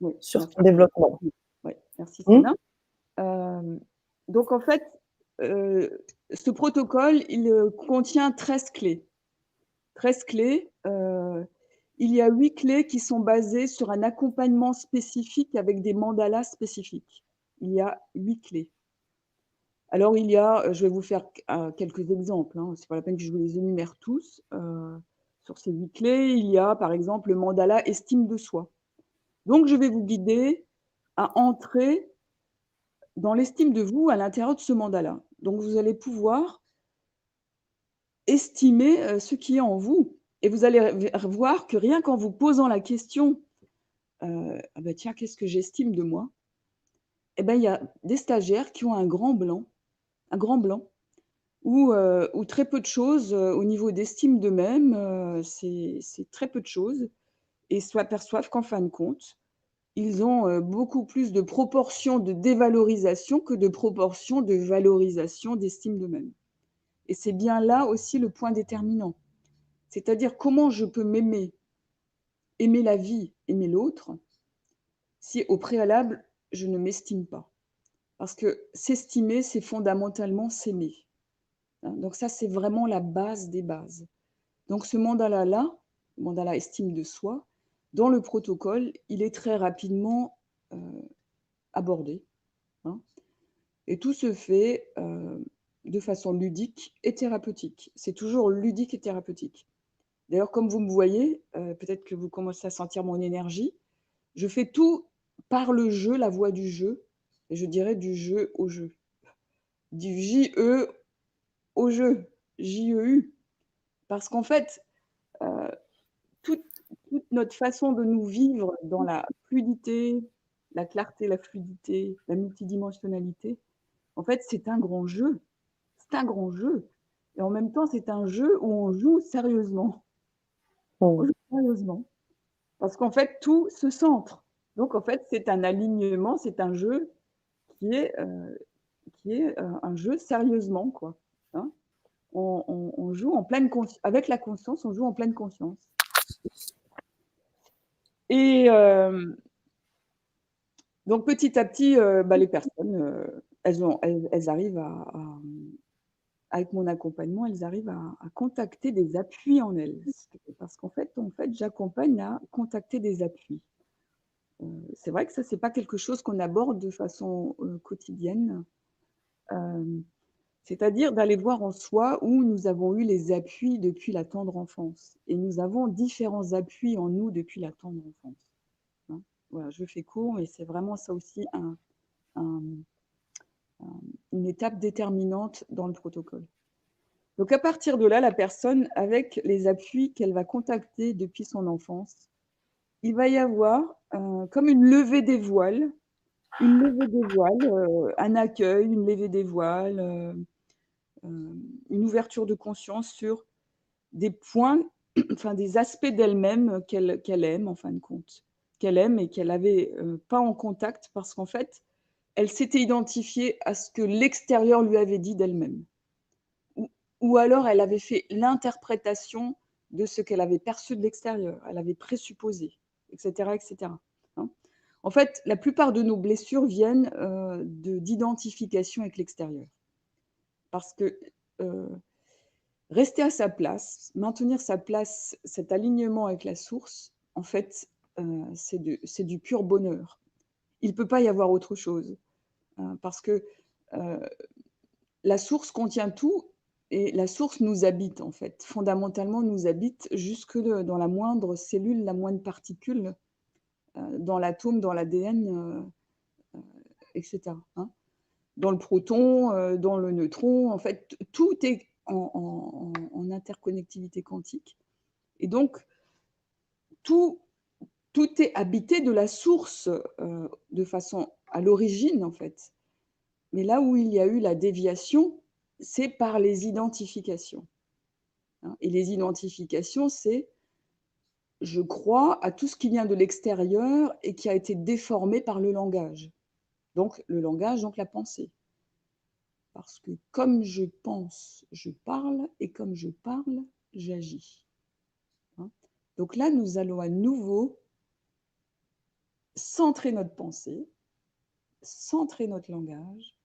oui, sur merci. ton développement. Oui, merci Mmh? Sana. Donc en fait, ce protocole, il contient 13 clés. 13 clés. Il y a 8 clés qui sont basées sur un accompagnement spécifique avec des mandalas spécifiques. Il y a 8 clés. Alors il y a, je vais vous faire quelques exemples, hein, c'est pas la peine que je vous les énumère tous. Sur ces 8 clés, il y a par exemple le mandala estime de soi. Donc je vais vous guider à entrer dans l'estime de vous à l'intérieur de ce mandala. Donc vous allez pouvoir estimer ce qui est en vous. Et vous allez voir que rien qu'en vous posant la question, ah ben tiens, qu'est-ce que j'estime de moi? Eh ben, il y a des stagiaires qui ont un grand blanc, ou très peu de choses au niveau d'estime d'eux-mêmes, c'est très peu de choses, et s'aperçoivent qu'en fin de compte, ils ont beaucoup plus de proportions de dévalorisation que de proportions de valorisation d'estime d'eux-mêmes. Et c'est bien là aussi le point déterminant. C'est-à-dire comment je peux m'aimer, aimer la vie, aimer l'autre, si au préalable, je ne m'estime pas. Parce que s'estimer, c'est fondamentalement s'aimer. Hein. Donc ça, c'est vraiment la base des bases. Donc ce mandala-là, le mandala estime de soi, dans le protocole, il est très rapidement abordé. Hein. Et tout se fait de façon ludique et thérapeutique. C'est toujours ludique et thérapeutique. D'ailleurs, comme vous me voyez, peut-être que vous commencez à sentir mon énergie, je fais tout par le jeu, la voie du jeu, et je dirais du jeu au jeu. Du J-E au jeu, J-E-U. Parce qu'en fait, toute, toute notre façon de nous vivre dans la fluidité, la clarté, la fluidité, la multidimensionnalité, en fait, c'est un grand jeu. C'est un grand jeu. Et en même temps, c'est un jeu où on joue sérieusement. On Mmh. joue sérieusement. Parce qu'en fait, tout se centre. Donc, en fait, c'est un alignement, c'est un jeu qui est un jeu sérieusement, quoi. Hein. On joue en pleine conscience. Avec la conscience, on joue en pleine conscience. Et donc, petit à petit, les personnes, elles arrivent avec mon accompagnement, elles arrivent à contacter des appuis en elles. Parce qu'en fait, j'accompagne à contacter des appuis. C'est vrai que ça, c'est pas quelque chose qu'on aborde de façon quotidienne. C'est-à-dire d'aller voir en soi où nous avons eu les appuis depuis la tendre enfance. Et nous avons différents appuis en nous depuis la tendre enfance. Hein. Voilà, je fais court, mais c'est vraiment ça aussi une étape déterminante dans le protocole. Donc à partir de là, la personne, avec les appuis qu'elle va contacter depuis son enfance, il va y avoir comme une levée des voiles, un accueil, une levée des voiles, une ouverture de conscience sur des points, enfin des aspects d'elle-même qu'elle aime en fin de compte, qu'elle aime et qu'elle n'avait pas en contact parce qu'en fait, elle s'était identifiée à ce que l'extérieur lui avait dit d'elle-même. Ou alors elle avait fait l'interprétation de ce qu'elle avait perçu de l'extérieur, elle avait présupposé, etc. etc. Hein. En fait, la plupart de nos blessures viennent d'identification avec l'extérieur. Parce que rester à sa place, maintenir sa place, cet alignement avec la source, en fait, c'est du pur bonheur. Il ne peut pas y avoir autre chose. Parce que la source contient tout et la source nous habite, en fait. Fondamentalement, nous habite jusque dans la moindre cellule, la moindre particule, dans l'atome, dans l'ADN, etc. Hein. Dans le proton, dans le neutron, en fait, tout est en interconnectivité quantique. Et donc, tout est habité de la source de façon à l'origine, en fait. Mais là où il y a eu la déviation, c'est par les identifications. Et les identifications, c'est je crois à tout ce qui vient de l'extérieur et qui a été déformé par le langage. Donc, le langage, donc la pensée. Parce que comme je pense, je parle, et comme je parle, j'agis. Donc là, nous allons à nouveau centrer notre pensée, centrer notre langage,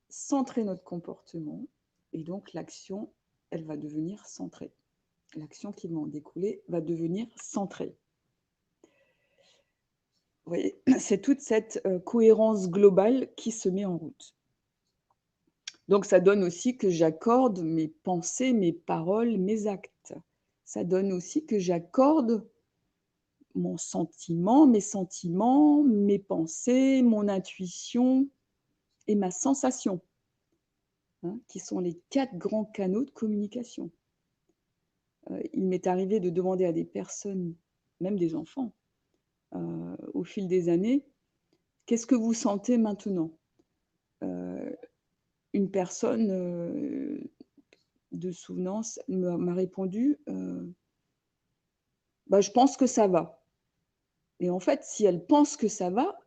centrer notre comportement, et donc l'action, elle va devenir centrée. L'action qui va en découler va devenir centrée. Vous voyez, c'est toute cette cohérence globale qui se met en route. Donc ça donne aussi que j'accorde mes pensées, mes paroles, mes actes. Ça donne aussi que j'accorde mon sentiment, mes pensées, mon intuition et ma sensation, qui sont les 4 grands canaux de communication. Il m'est arrivé de demander à des personnes, même des enfants, au fil des années, qu'est-ce que vous sentez maintenant ? Une personne de souvenance m'a répondu bah, je pense que ça va. Et en fait, si elle pense que ça va,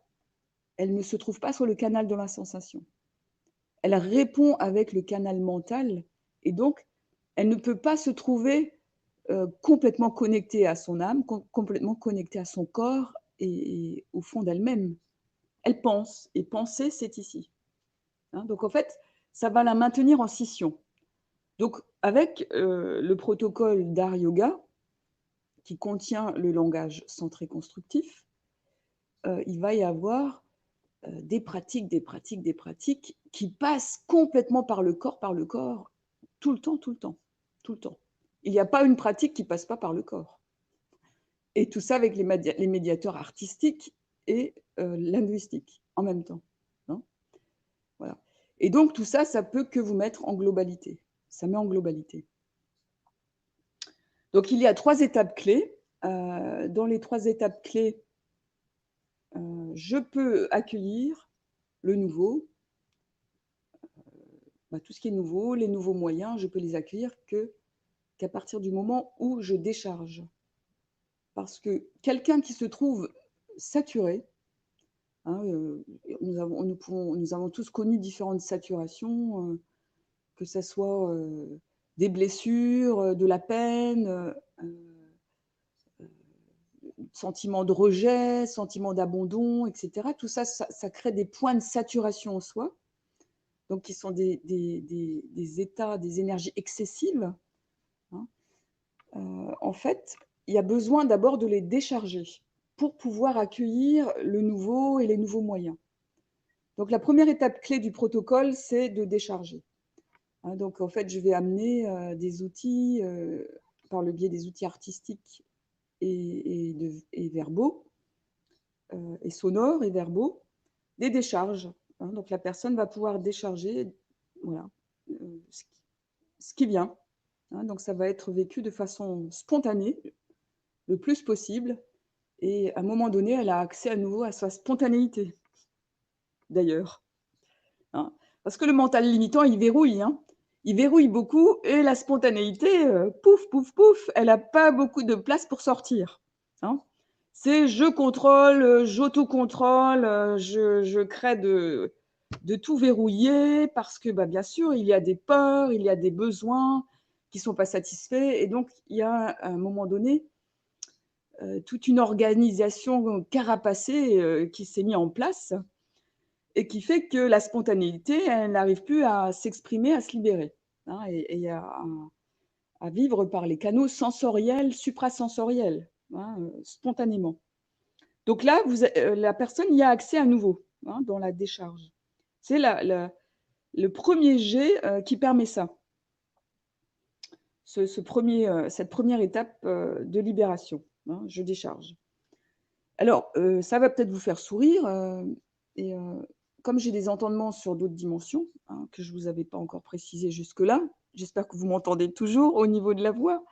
elle ne se trouve pas sur le canal de la sensation. Elle répond avec le canal mental et donc elle ne peut pas se trouver complètement connectée à son âme, complètement connectée à son corps et au fond d'elle-même. Elle pense, et penser, c'est ici. Donc en fait, ça va la maintenir en scission. Donc avec le protocole d'Art Yoga, qui contient le langage centré constructif, il va y avoir des pratiques qui passent complètement par le corps, tout le temps. Il n'y a pas une pratique qui ne passe pas par le corps. Et tout ça avec les médiateurs artistiques et linguistiques en même temps. Voilà. Et donc tout ça, ça peut que vous mettre en globalité. Ça met en globalité. Donc il y a 3 étapes clés. Dans les 3 étapes clés, je peux accueillir le nouveau, tout ce qui est nouveau, les nouveaux moyens, je peux les accueillir qu'à partir du moment où je décharge. Parce que quelqu'un qui se trouve saturé, nous avons tous connu différentes saturations, que ce soit des blessures, de la peine, sentiment de rejet, sentiment d'abandon, etc. Tout ça, ça crée des points de saturation en soi, donc qui sont des états, des énergies excessives. En fait, il y a besoin d'abord de les décharger pour pouvoir accueillir le nouveau et les nouveaux moyens. Donc la première étape clé du protocole, c'est de décharger. Donc en fait, je vais amener des outils, par le biais des outils artistiques et verbaux, et sonores et verbaux, des décharges. Donc la personne va pouvoir décharger voilà, ce qui vient. Donc ça va être vécu de façon spontanée, le plus possible, et à un moment donné, elle a accès à nouveau à sa spontanéité, d'ailleurs. Parce que le mental limitant, il verrouille. Il verrouille beaucoup, et la spontanéité, pouf, pouf, pouf, elle n'a pas beaucoup de place pour sortir. C'est je contrôle, j'autocontrôle, je crée de tout verrouiller, parce que bien sûr, il y a des peurs, il y a des besoins qui ne sont pas satisfaits, et donc il y a à un moment donné toute une organisation carapacée qui s'est mise en place et qui fait que la spontanéité, elle n'arrive plus à s'exprimer, à se libérer, hein, et à vivre par les canaux sensoriels, suprasensoriels, hein, spontanément. Donc là, la personne y a accès à nouveau, hein, dans la décharge. C'est le premier jet qui permet ça, cette première étape de libération, hein, je décharge. Alors, ça va peut-être vous faire sourire, et comme j'ai des entendements sur d'autres dimensions, hein, que je ne vous avais pas encore précisé jusque-là, j'espère que vous m'entendez toujours au niveau de la voix.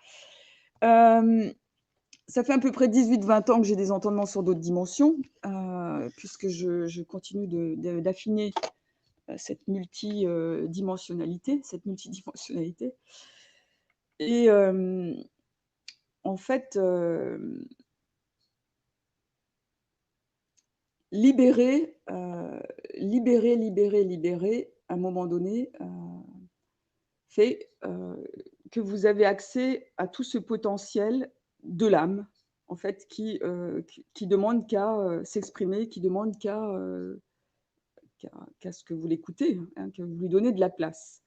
Ça fait à peu près 18-20 ans que j'ai des entendements sur d'autres dimensions, puisque je continue d'affiner cette multidimensionnalité. Et en fait, libérer, à un moment donné, fait que vous avez accès à tout ce potentiel de l'âme, en fait, qui demande qu'à s'exprimer, qui demande qu'à ce que vous l'écoutez, hein, que vous lui donnez de la place.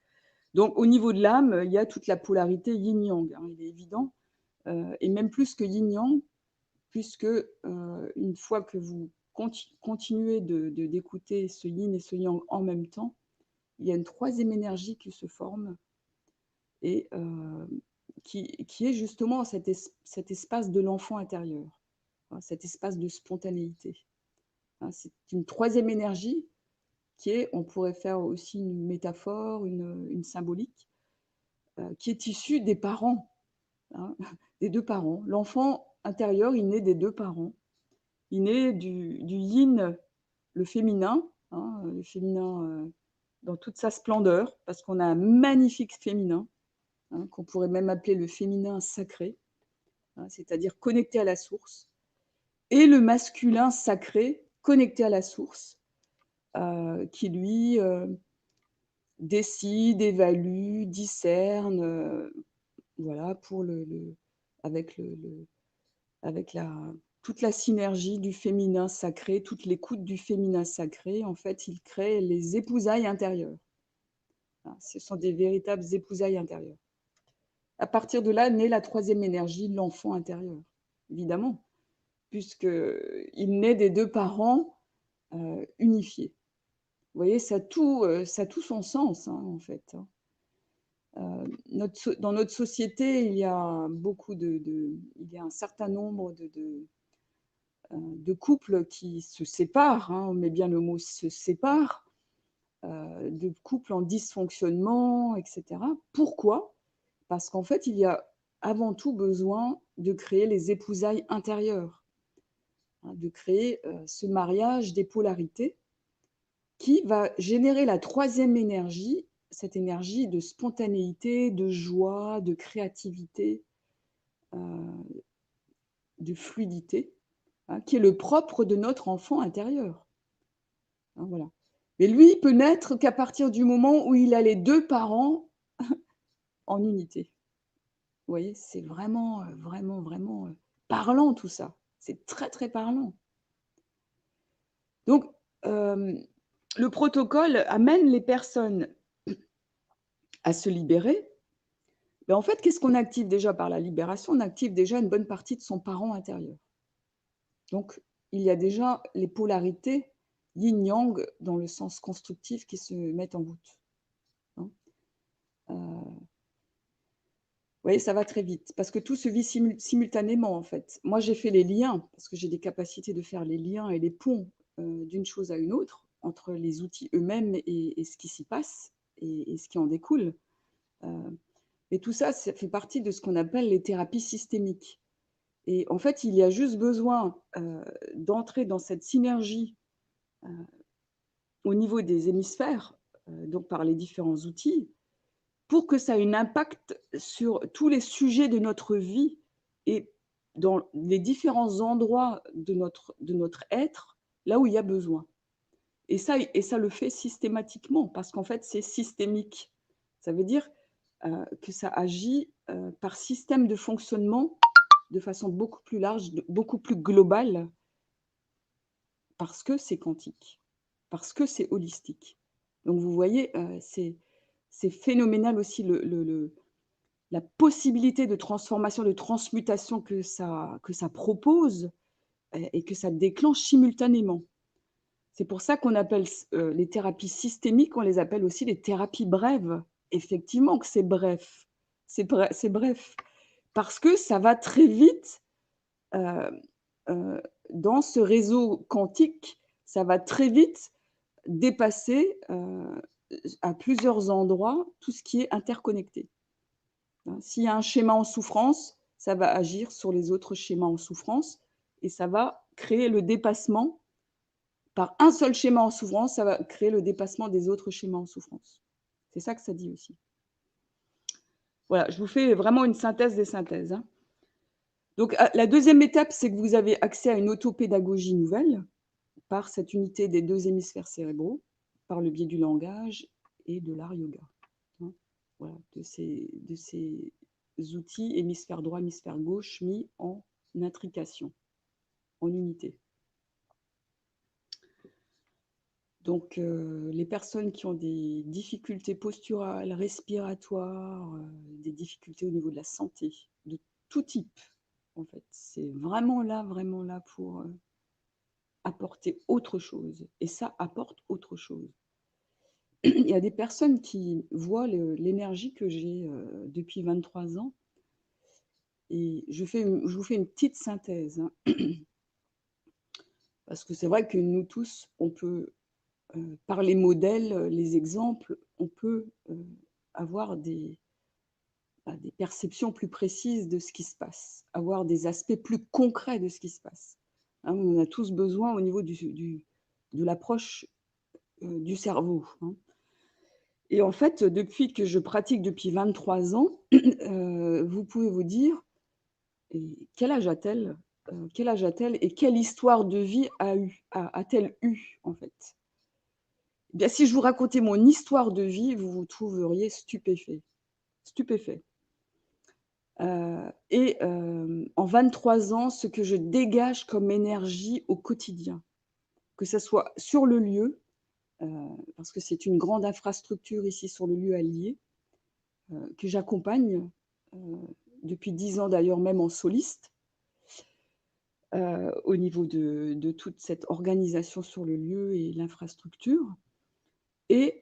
Donc, au niveau de l'âme, il y a toute la polarité yin-yang, hein, il est évident, et même plus que yin-yang, puisque une fois que vous continuez d'écouter ce yin et ce yang en même temps, il y a une troisième énergie qui se forme et qui est justement cet espace de l'enfant intérieur, hein, cet espace de spontanéité. Hein, c'est une troisième énergie qui est, on pourrait faire aussi une métaphore, une symbolique, qui est issue des parents, hein, des deux parents. L'enfant intérieur, il naît des deux parents. Il naît du yin, le féminin, hein, dans toute sa splendeur, parce qu'on a un magnifique féminin, hein, qu'on pourrait même appeler le féminin sacré, hein, c'est-à-dire connecté à la source, et le masculin sacré, connecté à la source, qui lui décide, évalue, discerne, voilà, avec toute la synergie du féminin sacré, toute l'écoute du féminin sacré. En fait, il crée les épousailles intérieures. Ce sont des véritables épousailles intérieures. À partir de là naît la troisième énergie, l'enfant intérieur, évidemment, puisqu'il naît des deux parents unifiés. Vous voyez, ça a tout son sens, hein, en fait. Dans notre société, il y a un certain nombre de couples qui se séparent, hein, on met bien le mot se séparent, de couples en dysfonctionnement, etc. Pourquoi ? Parce qu'en fait, il y a avant tout besoin de créer les épousailles intérieures, hein, de créer ce mariage des polarités qui va générer la troisième énergie, cette énergie de spontanéité, de joie, de créativité, de fluidité, hein, qui est le propre de notre enfant intérieur. Hein, voilà. Mais lui, il peut naître qu'à partir du moment où il a les deux parents en unité. Vous voyez, c'est vraiment, vraiment, vraiment parlant tout ça. C'est très, très parlant. Donc, le protocole amène les personnes à se libérer. Mais en fait, qu'est-ce qu'on active déjà par la libération ? On active déjà une bonne partie de son parent intérieur. Donc, il y a déjà les polarités yin-yang dans le sens constructif qui se mettent en route. Hein, vous voyez, ça va très vite, parce que tout se vit simultanément, en fait. Moi, j'ai fait les liens, parce que j'ai des capacités de faire les liens et les ponts d'une chose à une autre, entre les outils eux-mêmes et ce qui s'y passe, et ce qui en découle. Et tout ça, ça fait partie de ce qu'on appelle les thérapies systémiques. Et en fait, il y a juste besoin d'entrer dans cette synergie au niveau des hémisphères, donc par les différents outils, pour que ça ait un impact sur tous les sujets de notre vie et dans les différents endroits de notre être, là où il y a besoin. Et ça le fait systématiquement, parce qu'en fait, c'est systémique. Ça veut dire que ça agit par système de fonctionnement de façon beaucoup plus large, beaucoup plus globale, parce que c'est quantique, parce que c'est holistique. Donc vous voyez, c'est phénoménal aussi la possibilité de transformation, de transmutation que ça propose et que ça déclenche simultanément. C'est pour ça qu'on appelle les thérapies systémiques, on les appelle aussi les thérapies brèves. Effectivement que c'est bref, c'est bref, parce que ça va très vite dans ce réseau quantique, ça va très vite dépasser à plusieurs endroits tout ce qui est interconnecté. S'il y a un schéma en souffrance, ça va agir sur les autres schémas en souffrance et ça va créer le dépassement. Par un seul schéma en souffrance, ça va créer le dépassement des autres schémas en souffrance. C'est ça que ça dit aussi. Voilà, je vous fais vraiment une synthèse des synthèses. Donc, la deuxième étape, c'est que vous avez accès à une autopédagogie nouvelle par cette unité des 2 hémisphères cérébraux, par le biais du langage et de l'art yoga. Voilà, de ces outils, hémisphère droit, hémisphère gauche, mis en intrication, en unité. Donc, les personnes qui ont des difficultés posturales, respiratoires, des difficultés au niveau de la santé, de tout type, en fait, c'est vraiment là pour apporter autre chose. Et ça apporte autre chose. Il y a des personnes qui voient l'énergie que j'ai depuis 23 ans. Et je vous fais une petite synthèse. Parce que c'est vrai que nous tous, on peut, par les modèles, les exemples, on peut avoir des perceptions plus précises de ce qui se passe, avoir des aspects plus concrets de ce qui se passe. On a tous besoin au niveau de l'approche du cerveau. Et en fait, depuis que je pratique depuis 23 ans, vous pouvez vous dire, quel âge a-t-elle quel âge a-t-elle et quelle histoire de vie a-t-elle eu, en fait? Eh bien, si je vous racontais mon histoire de vie, vous vous trouveriez stupéfait. Stupéfait. En 23 ans, ce que je dégage comme énergie au quotidien, que ça soit sur le lieu, parce que c'est une grande infrastructure ici sur le lieu allié, que j'accompagne depuis 10 ans d'ailleurs, même en soliste, au niveau de toute cette organisation sur le lieu et l'infrastructure. Et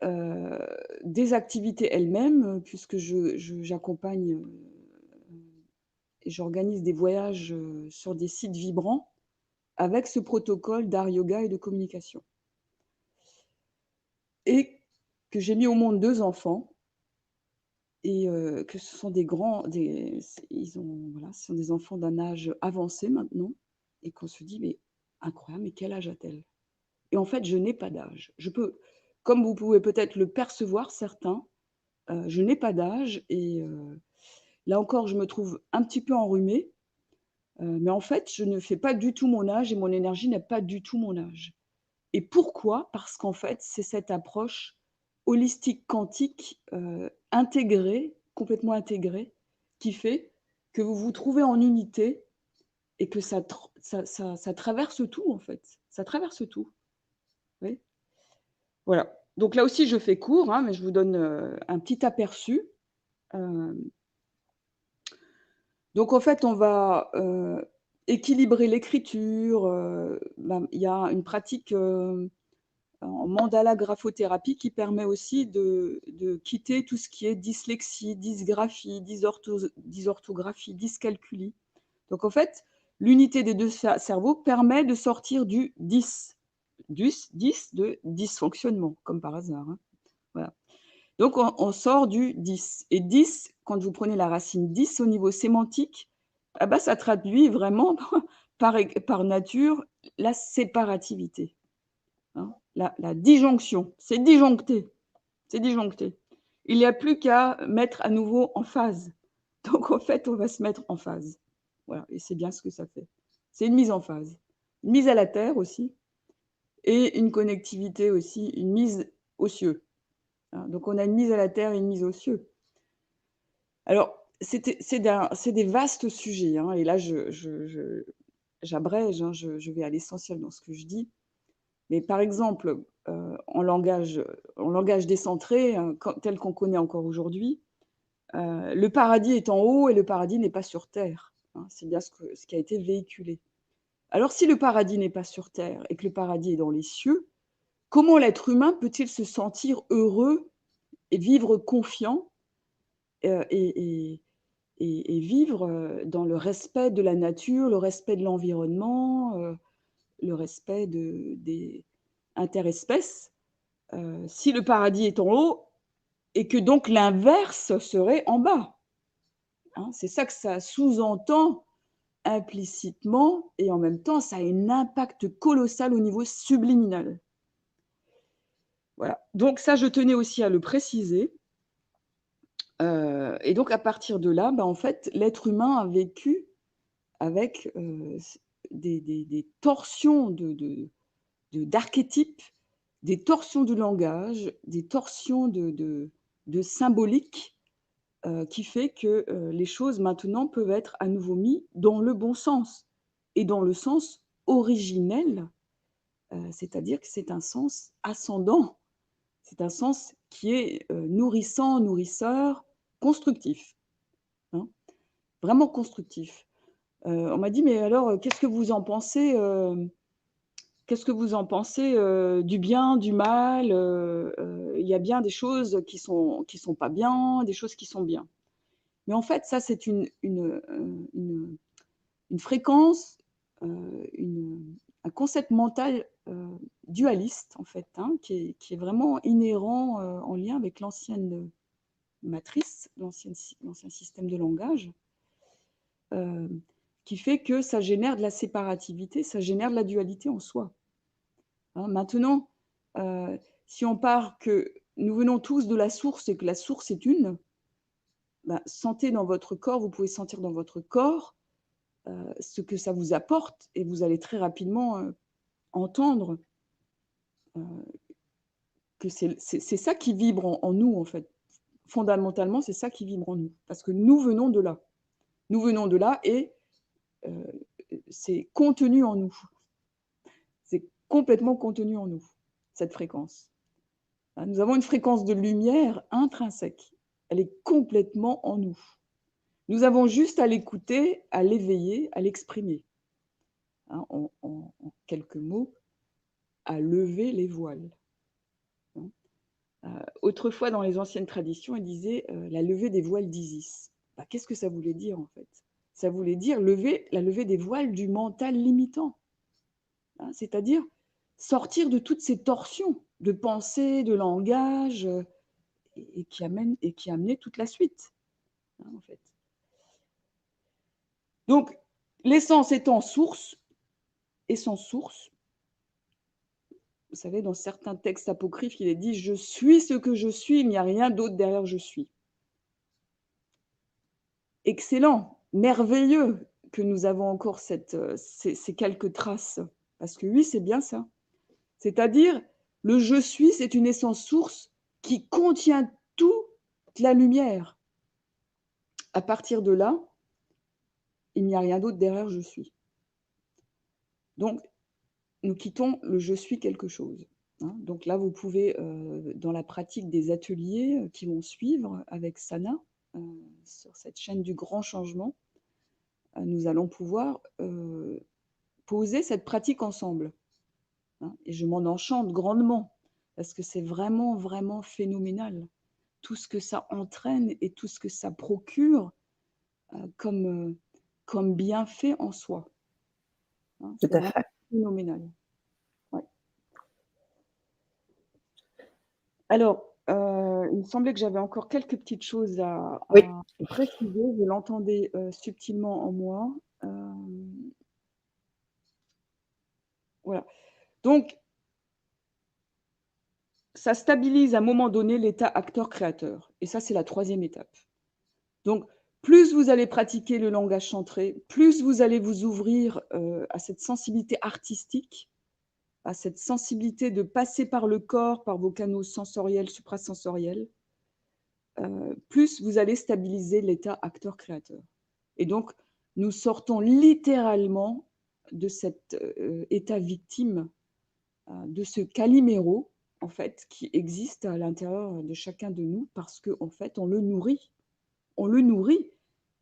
des activités elles-mêmes, puisque j'accompagne et j'organise des voyages sur des sites vibrants avec ce protocole d'art yoga et de communication. Et que j'ai mis au monde 2 enfants et que ce sont ce sont des enfants d'un âge avancé maintenant et qu'on se dit: «Mais incroyable, mais quel âge a-t-elle?» Et en fait, je n'ai pas d'âge. Comme vous pouvez peut-être le percevoir certains, je n'ai pas d'âge et là encore, je me trouve un petit peu enrhumée, mais en fait, je ne fais pas du tout mon âge et mon énergie n'a pas du tout mon âge. Et pourquoi? Parce qu'en fait, c'est cette approche holistique quantique, intégrée, complètement intégrée, qui fait que vous vous trouvez en unité et que ça traverse tout, en fait. Ça traverse tout. Oui. Voilà. Donc là aussi, je fais court, mais je vous donne, un petit aperçu. Donc en fait, on va, équilibrer l'écriture, il y a une pratique, en mandala graphothérapie qui permet aussi de quitter tout ce qui est dyslexie, dysgraphie, dysorthographie, dyscalculie. Donc en fait, l'unité des 2 cerveaux permet de sortir du 10. 10 de dysfonctionnement, comme par hasard, voilà. Donc on sort du 10 et 10, quand vous prenez la racine 10 au niveau sémantique, ah bah, ça traduit vraiment par nature la séparativité. La disjonction, c'est disjoncté, c'est disjoncté. Il n'y a plus qu'à mettre à nouveau en phase. Donc en fait, on va se mettre en phase. Voilà, et c'est bien ce que ça fait. C'est une mise en phase. Une mise à la terre aussi, et une connectivité aussi, une mise aux cieux. Donc on a une mise à la terre et une mise aux cieux. Alors, c'est des vastes sujets, hein, et là, j'abrège, hein, je vais à l'essentiel dans ce que je dis. Mais par exemple, en langage décentré, tel qu'on connaît encore aujourd'hui, le paradis est en haut et le paradis n'est pas sur terre, hein. C'est bien ce qui a été véhiculé. Alors si le paradis n'est pas sur terre et que le paradis est dans les cieux, comment l'être humain peut-il se sentir heureux et vivre confiant, et vivre, dans le respect de la nature, le respect de l'environnement, le respect des interespèces, si le paradis est en haut et que donc l'inverse serait en bas, hein? C'est ça que ça sous-entend implicitement, et en même temps, ça a un impact colossal au niveau subliminal. Voilà, donc ça, je tenais aussi à le préciser. Et donc à partir de là, en fait, l'être humain a vécu avec, des torsions d'archétypes, des torsions de langage, des torsions de symbolique, qui fait que, les choses maintenant peuvent être à nouveau mis dans le bon sens et dans le sens originel, c'est-à-dire que c'est un sens ascendant. C'est un sens qui est, nourrissant, nourrisseur, constructif, hein, vraiment constructif. On m'a dit: «Mais alors, qu'est-ce que vous en pensez, qu'est-ce que vous en pensez, du bien, du mal? Il y a bien des choses qui sont pas bien, des choses qui sont bien». Mais en fait, ça, c'est une fréquence, un concept mental, dualiste, en fait, hein, qui est vraiment inhérent, en lien avec l'ancienne matrice, l'ancien système de langage, euh, qui fait que ça génère de la séparativité, ça génère de la dualité en soi, hein. Maintenant, si on part que nous venons tous de la source et que la source est une, sentez dans votre corps, vous pouvez sentir dans votre corps ce que ça vous apporte, et vous allez très rapidement entendre que c'est ça qui vibre en nous, en fait. Fondamentalement, c'est ça qui vibre en nous, parce que nous venons de là. Nous venons de là, et euh, c'est contenu en nous. C'est complètement contenu en nous, cette fréquence. Nous avons une fréquence de lumière intrinsèque. Elle est complètement en nous. Nous avons juste à l'écouter, à l'éveiller, à l'exprimer. En quelques mots, à lever les voiles. Autrefois, dans les anciennes traditions, ils disaient la levée des voiles d'Isis. Qu'est-ce que ça voulait dire, en fait? Ça voulait dire la levée des voiles du mental limitant, hein, c'est-à-dire sortir de toutes ces torsions de pensée, de langage, et qui amenait toute la suite, hein, en fait. Donc, l'essence étant source et sans source, vous savez, dans certains textes apocryphes, il est dit « Je suis ce que je suis, il n'y a rien d'autre derrière je suis ». Excellent, merveilleux que nous avons encore ces quelques traces. Parce que oui, c'est bien ça. C'est-à-dire, le je suis, c'est une essence source qui contient toute la lumière. À partir de là, il n'y a rien d'autre derrière je suis. Donc, nous quittons le je suis quelque chose, hein. Donc là, vous pouvez, dans la pratique des ateliers qui vont suivre avec Sana, sur cette chaîne du grand changement, nous allons pouvoir poser cette pratique ensemble, hein. Et je m'en enchante grandement, parce que c'est vraiment, vraiment phénoménal, tout ce que ça entraîne et tout ce que ça procure comme bienfait en soi, hein. Tout C'est à vraiment fait. phénoménal. Ouais. Alors, il me semblait que j'avais encore quelques petites choses Oui, à préciser. Je l'entendais subtilement en moi. Voilà. Donc, ça stabilise à un moment donné l'état acteur-créateur. Et ça, c'est la troisième étape. Donc, plus vous allez pratiquer le langage centré, plus vous allez vous ouvrir à cette sensibilité artistique, à cette sensibilité de passer par le corps, par vos canaux sensoriels, suprasensoriels, plus vous allez stabiliser l'état acteur-créateur. Et donc, nous sortons littéralement de cet état victime, de ce caliméro, en fait, qui existe à l'intérieur de chacun de nous parce qu'en fait, on le nourrit. On le nourrit.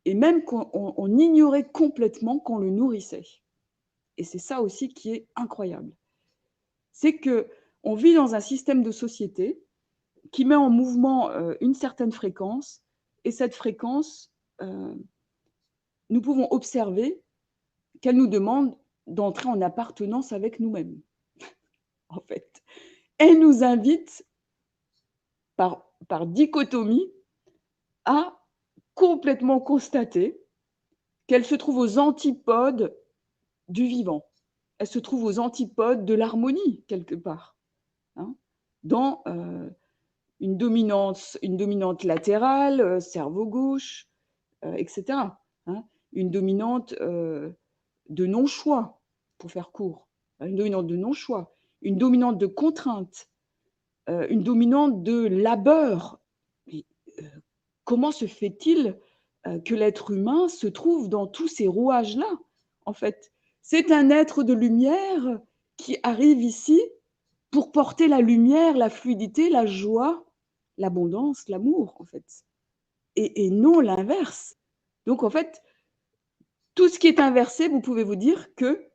Et même qu'on ignorait complètement qu'on le nourrissait. Et c'est ça aussi qui est incroyable. C'est qu'on vit dans un système de société qui met en mouvement une certaine fréquence, et cette fréquence, nous pouvons observer qu'elle nous demande d'entrer en appartenance avec nous-mêmes. En fait, elle nous invite par dichotomie à complètement constater qu'elle se trouve aux antipodes du vivant. Elle se trouve aux antipodes de l'harmonie, quelque part, hein, dans une dominante latérale, cerveau gauche, etc. Hein, une dominante de non-choix, pour faire court, une dominante de non-choix, une dominante de contrainte, une dominante de labeur. Mais, comment se fait-il que l'être humain se trouve dans tous ces rouages-là, en fait? C'est un être de lumière qui arrive ici pour porter la lumière, la fluidité, la joie, l'abondance, l'amour, en fait. Et non l'inverse. Donc, en fait, tout ce qui est inversé, vous pouvez vous dire que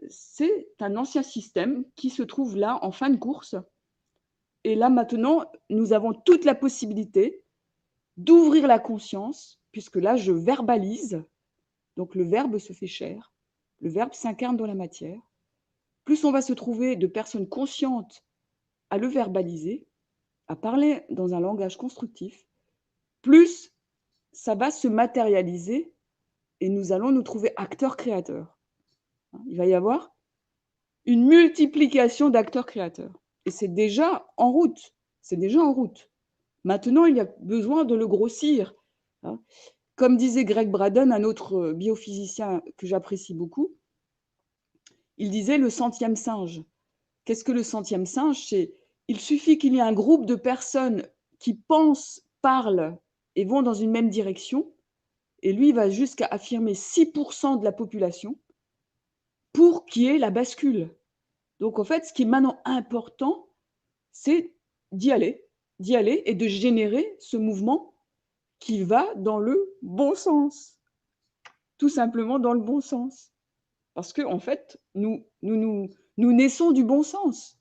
c'est un ancien système qui se trouve là en fin de course. Et là, maintenant, nous avons toute la possibilité d'ouvrir la conscience, puisque là, je verbalise. Donc, le verbe se fait chair. Le verbe s'incarne dans la matière. Plus on va se trouver de personnes conscientes à le verbaliser, à parler dans un langage constructif, plus ça va se matérialiser et nous allons nous trouver acteurs-créateurs. Il va y avoir une multiplication d'acteurs-créateurs. Et c'est déjà en route. C'est déjà en route. Maintenant, il y a besoin de le grossir. Comme disait Greg Braden, un autre biophysicien que j'apprécie beaucoup, il disait le centième singe. Qu'est-ce que le centième singe? C'est il suffit qu'il y ait un groupe de personnes qui pensent, parlent et vont dans une même direction, et lui il va jusqu'à affirmer 6% de la population pour qu'il y ait la bascule. Donc en fait, ce qui est maintenant important, c'est d'y aller et de générer ce mouvement qui va dans le bon sens. Tout simplement dans le bon sens. Parce qu'en fait, nous naissons du bon sens.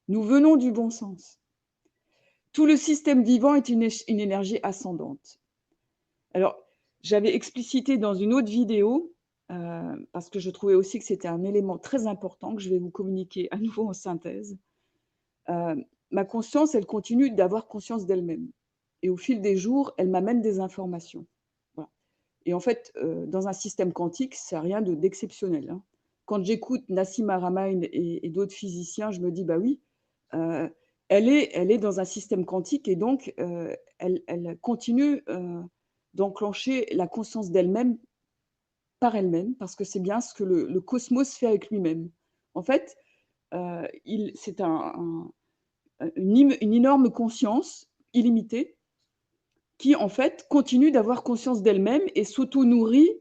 Nous venons du bon sens. Tout le système vivant est une énergie ascendante. Alors, j'avais explicité dans une autre vidéo, parce que je trouvais aussi que c'était un élément très important que je vais vous communiquer à nouveau en synthèse. Ma conscience, elle continue d'avoir conscience d'elle-même. Et au fil des jours, elle m'amène des informations. Voilà. Et en fait, dans un système quantique, c'est rien d'exceptionnel. Hein. Quand j'écoute Nassim Haramein et d'autres physiciens, je me dis, bah oui, elle est dans un système quantique et donc elle continue d'enclencher la conscience d'elle-même par elle-même, parce que c'est bien ce que le cosmos fait avec lui-même. En fait, c'est une énorme conscience illimitée qui, en fait, continue d'avoir conscience d'elle-même et s'auto-nourrit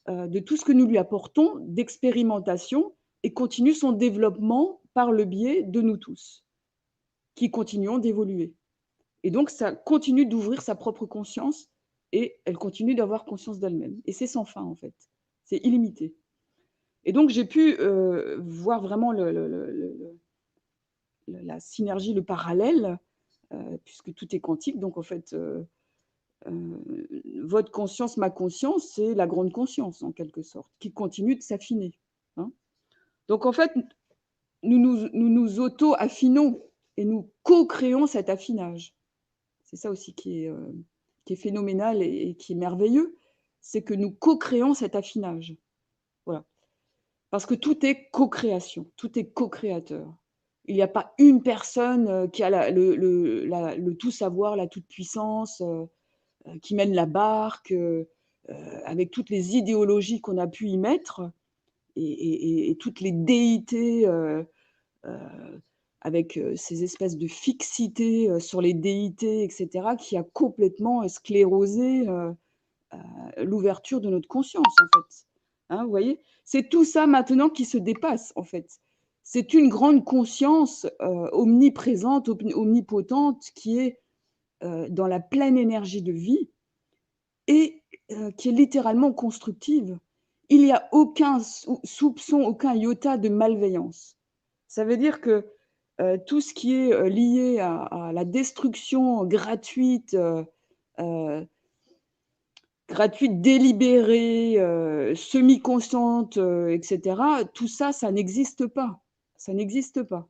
de tout ce que nous lui apportons d'expérimentation et continue son développement par le biais de nous tous, qui continuons d'évoluer. Et donc, ça continue d'ouvrir sa propre conscience et elle continue d'avoir conscience d'elle-même. Et c'est sans fin, en fait. C'est illimité. Et donc, j'ai pu voir vraiment la synergie, le parallèle, puisque tout est quantique. Donc, en fait, votre conscience, ma conscience, c'est la grande conscience, en quelque sorte, qui continue de s'affiner. Hein. Donc, en fait, nous auto-affinons et nous co-créons cet affinage. C'est ça aussi qui est phénoménal et qui est merveilleux, c'est que nous co-créons cet affinage. Voilà. Parce que tout est co-création, tout est co-créateur. Il n'y a pas une personne qui a le tout savoir, la toute puissance, qui mène la barque, avec toutes les idéologies qu'on a pu y mettre, et toutes les déités avec ces espèces de fixités sur les déités, etc., qui a complètement sclérosé l'ouverture de notre conscience, en fait. Hein, vous voyez? C'est tout ça maintenant qui se dépasse, en fait. C'est une grande conscience omniprésente, omnipotente, qui est dans la pleine énergie de vie et qui est littéralement constructive. Il n'y a aucun soupçon, aucun iota de malveillance. Ça veut dire que tout ce qui est lié à la destruction gratuite, délibérée, semi-consciente, etc., tout ça, ça n'existe pas. Ça n'existe pas.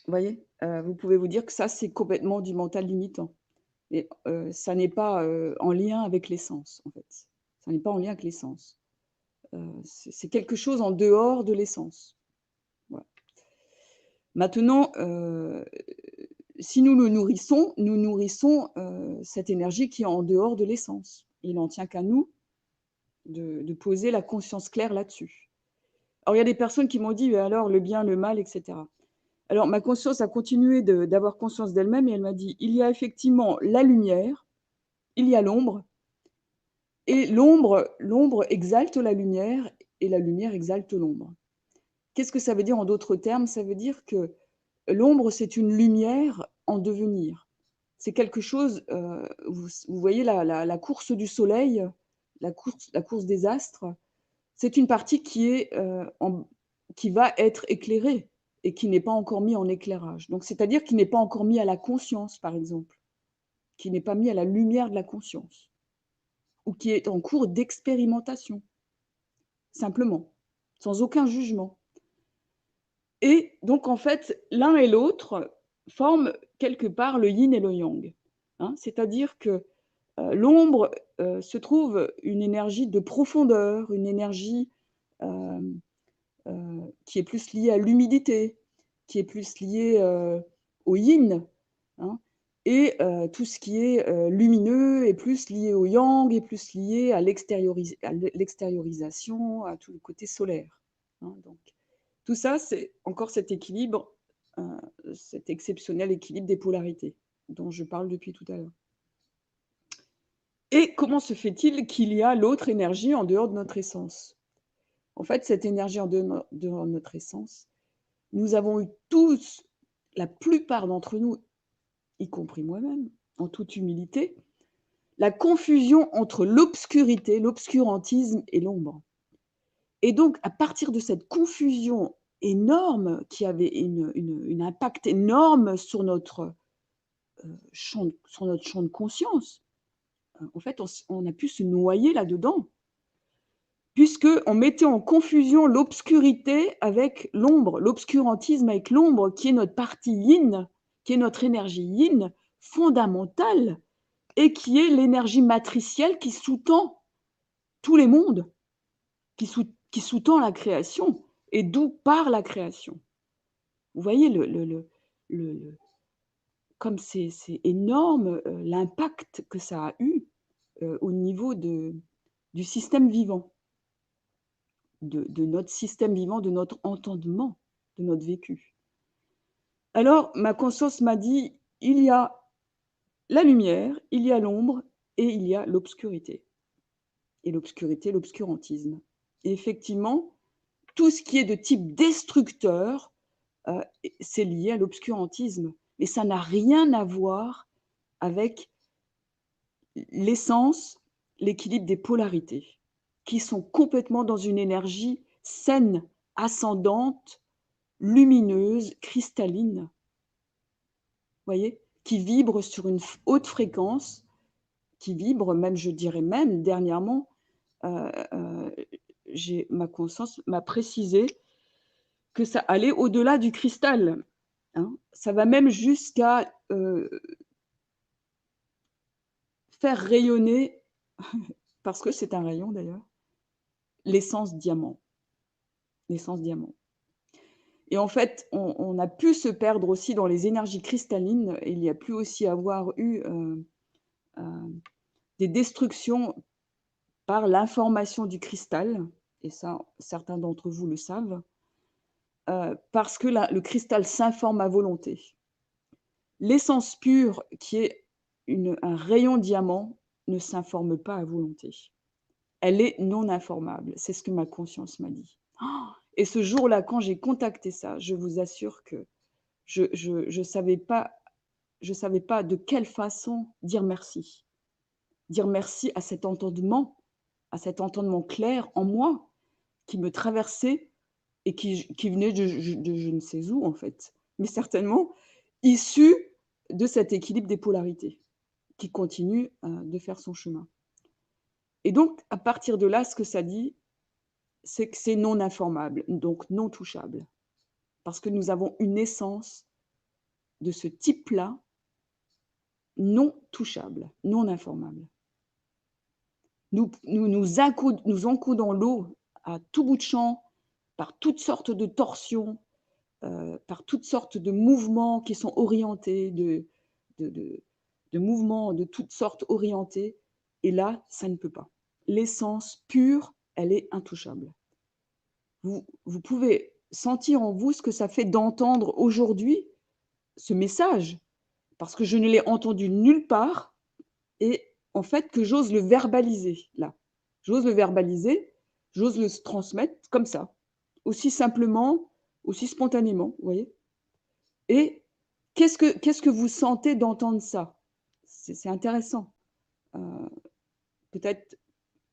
Vous voyez? Vous pouvez vous dire que ça, c'est complètement du mental limitant. Et ça n'est pas en lien avec l'essence, en fait. Ça n'est pas en lien avec l'essence. C'est quelque chose en dehors de l'essence. Voilà. Maintenant, si nous nourrissons cette énergie qui est en dehors de l'essence. Il n'en tient qu'à nous de poser la conscience claire là-dessus. Alors, il y a des personnes qui m'ont dit, mais alors, le bien, le mal, etc. Alors, ma conscience a continué d'avoir conscience d'elle-même et elle m'a dit, il y a effectivement la lumière, il y a l'ombre, et l'ombre exalte la lumière et la lumière exalte l'ombre. Qu'est-ce que ça veut dire en d'autres termes? Ça veut dire que l'ombre, c'est une lumière en devenir. C'est quelque chose, vous voyez la course du soleil, la course des astres, c'est une partie qui va être éclairée et qui n'est pas encore mis en éclairage. Donc, c'est-à-dire qui n'est pas encore mis à la conscience, par exemple, qui n'est pas mis à la lumière de la conscience, ou qui est en cours d'expérimentation, simplement, sans aucun jugement. Et donc, en fait, l'un et l'autre forment quelque part le yin et le yang. Hein, c'est-à-dire que l'ombre se trouve une énergie de profondeur, une énergie qui est plus liée à l'humidité, qui est plus liée au yin. Hein, et tout ce qui est lumineux est plus lié au yang, est plus lié à l'extériorisation, à tout le côté solaire. Hein, donc, tout ça, c'est encore cet équilibre, cet exceptionnel équilibre des polarités dont je parle depuis tout à l'heure. Et comment se fait-il qu'il y a l'autre énergie en dehors de notre essence? En fait, cette énergie en dehors de notre essence, nous avons eu tous, la plupart d'entre nous, y compris moi-même, en toute humilité, la confusion entre l'obscurité, l'obscurantisme et l'ombre. Et donc, à partir de cette confusion énorme qui avait un impact énorme sur notre champ de conscience, en fait, on a pu se noyer là-dedans, puisqu'on mettait en confusion l'obscurité avec l'ombre, l'obscurantisme avec l'ombre, qui est notre partie yin, qui est notre énergie yin fondamentale, et qui est l'énergie matricielle qui sous-tend tous les mondes, qui sous-tend la création, et d'où part la création. Vous voyez comme c'est énorme l'impact que ça a eu au niveau du système vivant, de notre système vivant, de notre entendement, de notre vécu. Alors, ma conscience m'a dit, il y a la lumière, il y a l'ombre et il y a l'obscurité. Et l'obscurité, l'obscurantisme. Et effectivement, tout ce qui est de type destructeur, c'est lié à l'obscurantisme. Mais ça n'a rien à voir avec l'essence, l'équilibre des polarités, qui sont complètement dans une énergie saine, ascendante, lumineuse, cristalline. Vous voyez, qui vibre sur une haute fréquence, qui vibre même, je dirais même, dernièrement, ma conscience m'a précisé que ça allait au-delà du cristal. Hein. Ça va même jusqu'à faire rayonner, parce que c'est un rayon d'ailleurs, l'essence diamant. L'essence diamant. Et en fait, on a pu se perdre aussi dans les énergies cristallines, et il y a pu aussi avoir eu des destructions par l'information du cristal, et ça, certains d'entre vous le savent. parce que le cristal s'informe à volonté. L'essence pure, qui est un rayon diamant, ne s'informe pas à volonté. Elle est non informable. C'est ce que ma conscience m'a dit. Et ce jour-là, quand j'ai contacté ça, je vous assure que je savais pas de quelle façon dire merci. Dire merci à cet entendement clair en moi qui me traversait et qui venait de je ne sais où, en fait, mais certainement issu de cet équilibre des polarités qui continue de faire son chemin. Et donc, à partir de là, ce que ça dit, c'est que c'est non informable, donc non touchable. Parce que nous avons une essence de ce type-là, non touchable, non informable. Nous encoudons l'eau à tout bout de champ, par toutes sortes de torsions, par toutes sortes de mouvements qui sont orientés, de mouvements de toutes sortes orientés. Et là, ça ne peut pas. L'essence pure, elle est intouchable. Vous pouvez sentir en vous ce que ça fait d'entendre aujourd'hui ce message, parce que je ne l'ai entendu nulle part, et en fait que j'ose le verbaliser là. J'ose le verbaliser, j'ose le transmettre comme ça, aussi simplement, aussi spontanément, vous voyez. Et qu'est-ce que vous sentez d'entendre ça? C'est intéressant. Peut-être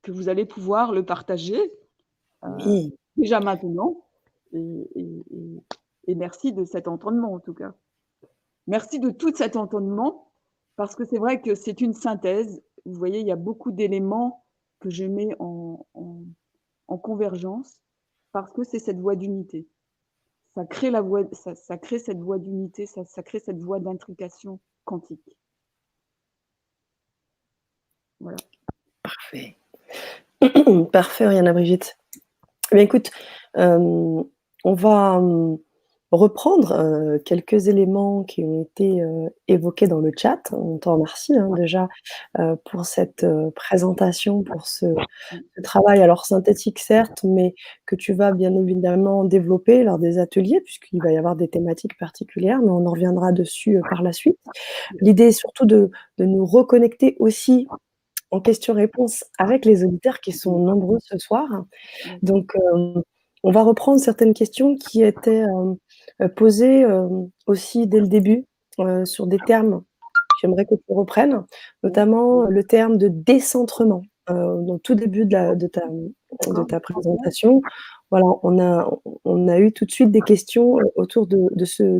que vous allez pouvoir le partager Oui. déjà maintenant. Et merci de cet entendement, en tout cas. Merci de tout cet entendement, parce que c'est vrai que c'est une synthèse. Vous voyez, il y a beaucoup d'éléments que je mets en convergence, parce que c'est cette voie d'unité. Ça crée, ça crée cette voie d'unité, ça crée cette voie d'intrication quantique. Voilà. Parfait. Parfait, Oriana Brigitte. Eh bien, écoute, on va reprendre quelques éléments qui ont été évoqués dans le chat. On t'en remercie déjà pour cette présentation, pour ce travail, alors synthétique certes, mais que tu vas bien évidemment développer lors des ateliers, puisqu'il va y avoir des thématiques particulières, mais on en reviendra dessus par la suite. L'idée est surtout de nous reconnecter aussi en questions-réponses avec les auditeurs qui sont nombreux ce soir. Donc, on va reprendre certaines questions qui étaient posées aussi dès le début sur des termes. J'aimerais que tu reprennes, notamment le terme de décentrement. Dans tout début de ta présentation, voilà, on a eu tout de suite des questions autour de ce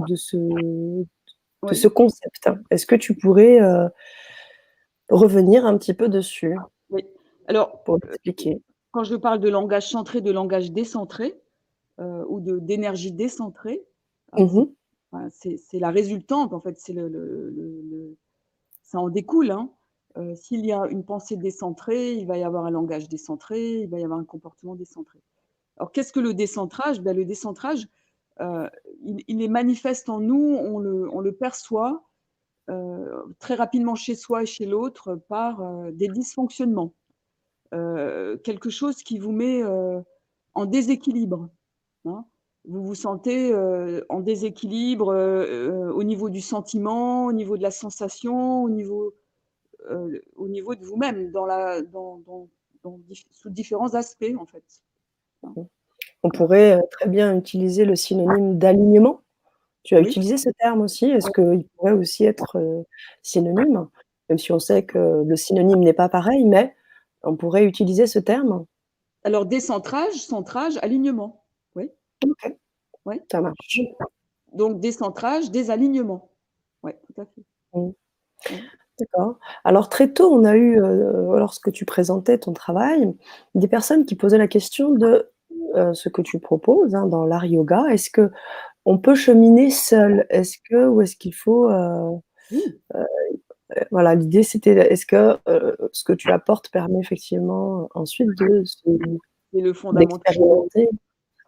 concept. Est-ce que tu pourrais revenir un petit peu dessus? Oui. Alors, pour expliquer. Quand je parle de langage centré, de langage décentré, ou d'énergie décentrée, c'est la résultante, en fait, ça en découle. S'il y a une pensée décentrée, il va y avoir un langage décentré, il va y avoir un comportement décentré. Alors, qu'est-ce que le décentrage? Le décentrage, il est manifeste en nous, on le perçoit très rapidement chez soi et chez l'autre par des dysfonctionnements. Quelque chose qui vous met en déséquilibre. Vous vous sentez en déséquilibre au niveau du sentiment, au niveau de la sensation, au niveau de vous-même, sous différents aspects, en fait. On pourrait très bien utiliser le synonyme d'alignement. Tu as utilisé ce terme aussi. Est-ce qu'il pourrait aussi être synonyme? Même si on sait que le synonyme n'est pas pareil, mais on pourrait utiliser ce terme? Alors, décentrage, centrage, alignement. Oui. OK. Oui. Ça marche. Donc, décentrage, désalignement. Oui, tout à fait. Oui. D'accord. Alors très tôt, on a eu, lorsque tu présentais ton travail, des personnes qui posaient la question de ce que tu proposes dans l'art yoga. Est-ce qu'on peut cheminer seul? Ou est-ce qu'il faut voilà, l'idée c'était est-ce que ce que tu apportes permet effectivement ensuite d'expérimenter?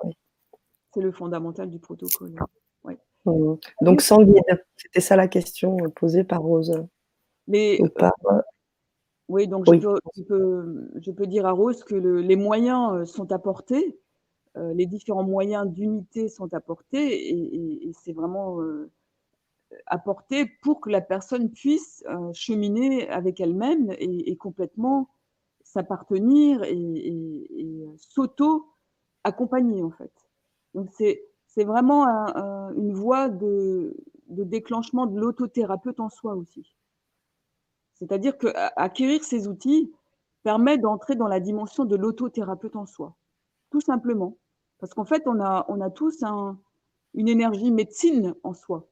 Oui. C'est le fondamental du protocole. Ouais. Donc sans guide, c'était ça la question posée par Rose. Ou par oui, donc oui. je peux dire à Rose que les moyens sont apportés, les différents moyens d'unité sont apportés et c'est vraiment, apporté pour que la personne puisse, cheminer avec elle-même et complètement s'appartenir et s'auto-accompagner, en fait. Donc c'est vraiment une voie de déclenchement de l'autothérapeute en soi aussi. C'est-à-dire qu'acquérir ces outils permet d'entrer dans la dimension de l'autothérapeute en soi, tout simplement. Parce qu'en fait, on a tous une énergie médecine en soi.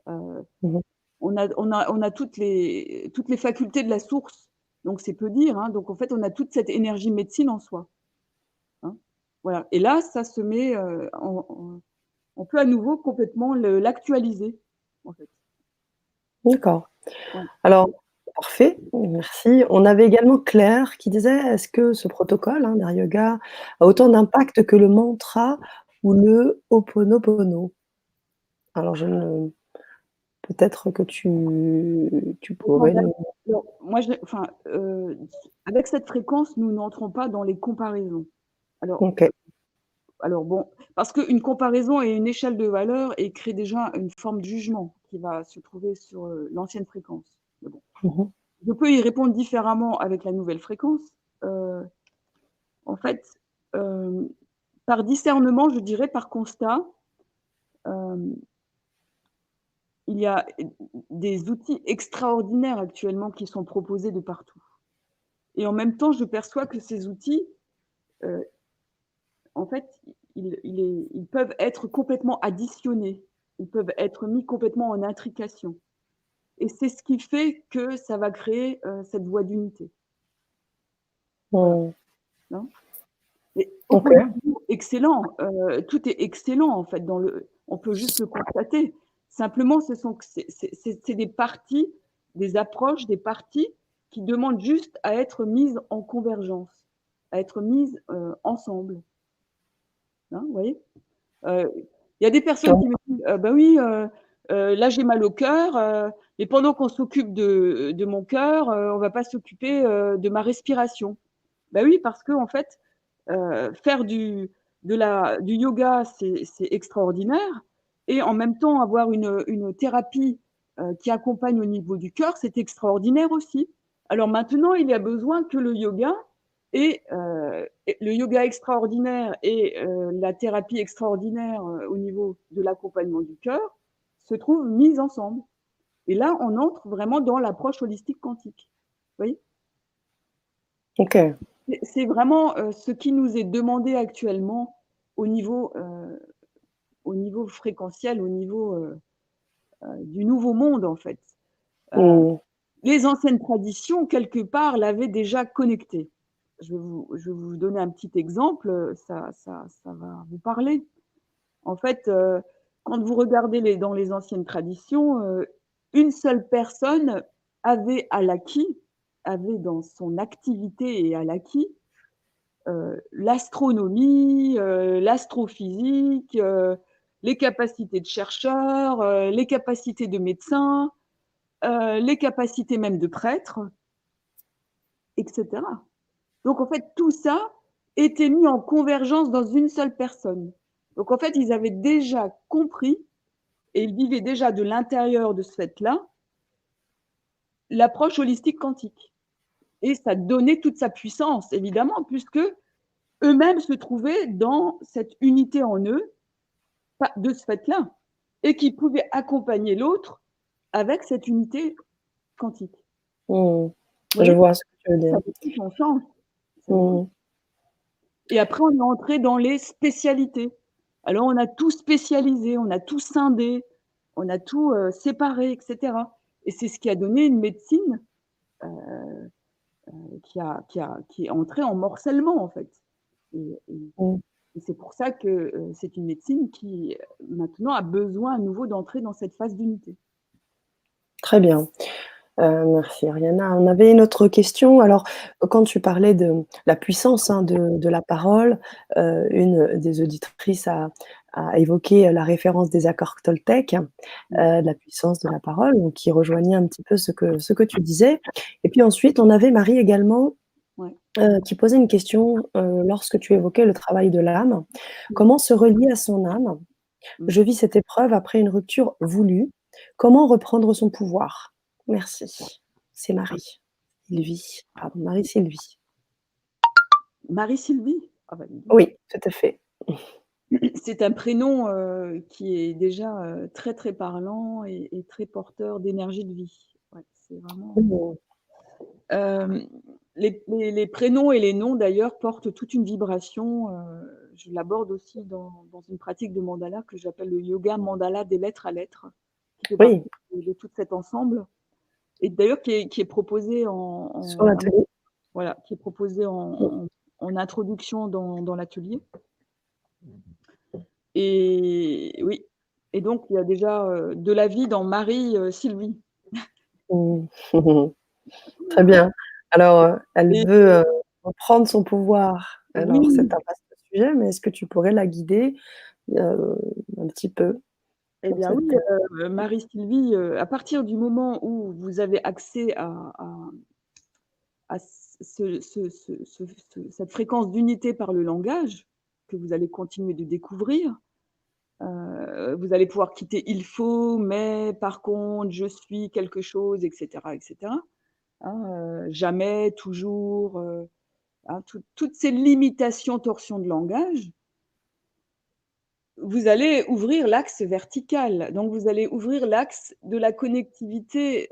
Mmh. On a toutes les facultés de la source, donc c'est peu dire, hein. Donc en fait, on a toute cette énergie médecine en soi, hein. Voilà et là, ça se met, on peut à nouveau complètement l'actualiser, en fait. D'accord. Ouais. Alors, parfait, merci. On avait également Claire qui disait: «Est-ce que ce protocole, hein, d'art yoga a autant d'impact que le mantra ou le Ho'oponopono?» Alors je ne peut-être que tu pourrais nous Alors moi, enfin, avec cette fréquence, nous n'entrons pas dans les comparaisons. Alors OK. alors bon, parce qu'une comparaison est une échelle de valeurs et crée déjà une forme de jugement qui va se trouver sur, l'ancienne fréquence. Mais bon, Mmh mh. je peux y répondre différemment avec la nouvelle fréquence. Heu, En fait, hem, par discernement, je dirais, par constat, hem, il y a des outils extraordinaires actuellement qui sont proposés de partout et en même temps, je perçois que ces outils, heu, en fait, ils peuvent être complètement additionnés. Ils peuvent être mis complètement en intrication et c'est ce qui fait que ça va créer, cette voie d'unité. Voilà, Mmh. hein. Mais OK. opposition, excellent, tout est excellent en fait dans le on peut juste le constater. Simplement ce sont que c'est des parties, des approches, des parties qui demandent juste à être mises en convergence, à être mises, ensemble, hein, vous voyez? Il y a des personnes qui me disent: «Bah oui, là j'ai mal au cœur, et pendant qu'on s'occupe de mon cœur, on va pas s'occuper, de ma respiration». Bah oui, parce qu'en fait, faire du yoga, c'est extraordinaire et en même temps avoir une thérapie, qui accompagne au niveau du cœur, c'est extraordinaire aussi. Alors maintenant, il y a besoin que le yoga extraordinaire et la thérapie extraordinaire, au niveau de l'accompagnement du cœur se trouvent mises ensemble et là, on entre vraiment dans l'approche holistique quantique. Vous voyez? OK. C'est vraiment, ce qui nous est demandé actuellement au niveau, heu, au niveau fréquentiel, au niveau, du nouveau monde, en fait. Heu, Mmh. les anciennes traditions, quelque part, l'avaient déjà connecté. Je vais vous donner un petit exemple, ça va vous parler. En fait, quand vous regardez dans les anciennes traditions, une seule personne avait à l'acquis, avait dans son activité et à l'acquis l'astronomie, l'astrophysique, les capacités de chercheurs, les capacités de médecins, les capacités même de prêtre et cetera. Donc en fait, tout ça était mis en convergence dans une seule personne. Donc en fait, ils avaient déjà compris et ils vivaient déjà de l'intérieur de ce fait-là, l'approche holistique quantique et ça donnait toute sa puissance évidemment puisque eux-mêmes se trouvaient dans cette unité en eux de ce fait-là, et qui pouvait accompagner l'autre avec cette unité quantique. Mmh. Vous Je voyez? vois ce que tu veux Ça dire. avait tout son sens. Ça avait tout. Mmh. Et après, on est entré dans les spécialités. Alors, on a tout spécialisé, on a tout scindé, on a tout, séparé et cetera. Et c'est ce qui a donné une médecine, qui est entrée en morcellement, en fait. Mmh. Et c'est pour ça que, c'est une médecine qui, maintenant a besoin à nouveau d'entrer dans cette phase d'unité. Très bien. Merci Ariana. On avait une autre question. Alors, quand tu parlais de la puissance, hein, de la parole, une des auditrices a évoqué la référence des accords Toltec, Mmh. de la puissance de la parole, donc qui rejoignait un petit peu ce que tu disais. Et puis ensuite, on avait Marie également Ouais. qui posait une question, lorsque tu évoquais le travail de l'âme. Mmh. Comment se relier à son âme? Mmh. Je vis cette épreuve après une rupture voulue. Comment reprendre son pouvoir? Merci. C'est Marie. Sylvie, pardon, Marie-Sylvie. Marie-Sylvie? Ah bah, dis donc. Oui, tout à fait. C'est un prénom, qui est déjà, très, très parlant et très porteur d'énergie de vie. Ouais, c'est vraiment Mmh. hem, les prénoms et les noms d'ailleurs portent toute une vibration, je l'aborde aussi dans une pratique de mandala que j'appelle le yoga mandala des lettres à lettres, qui fait partie Oui, de tout cet ensemble et d'ailleurs qui est proposé sur l'atelier. voilà, qui est proposé Mmh. en introduction dans l'atelier et oui et donc il y a déjà, de la vie dans Marie, Sylvie Mmh. Très bien. Alors, elle et veut, reprendre son pouvoir. Alors c'est oui, un vaste sujet, mais est-ce que tu pourrais la guider, un petit peu eh sur bien oui, cette, Marie-Sylvie, à partir du moment où vous avez accès à cette fréquence d'unité par le langage, que vous allez continuer de découvrir, vous allez pouvoir quitter «il faut», «mais», «par contre», «je suis quelque chose» et cetera, hein, «jamais», «toujours», hein, toutes ces limitations, torsions de langage, vous allez ouvrir l'axe vertical. Donc vous allez ouvrir l'axe de la connectivité,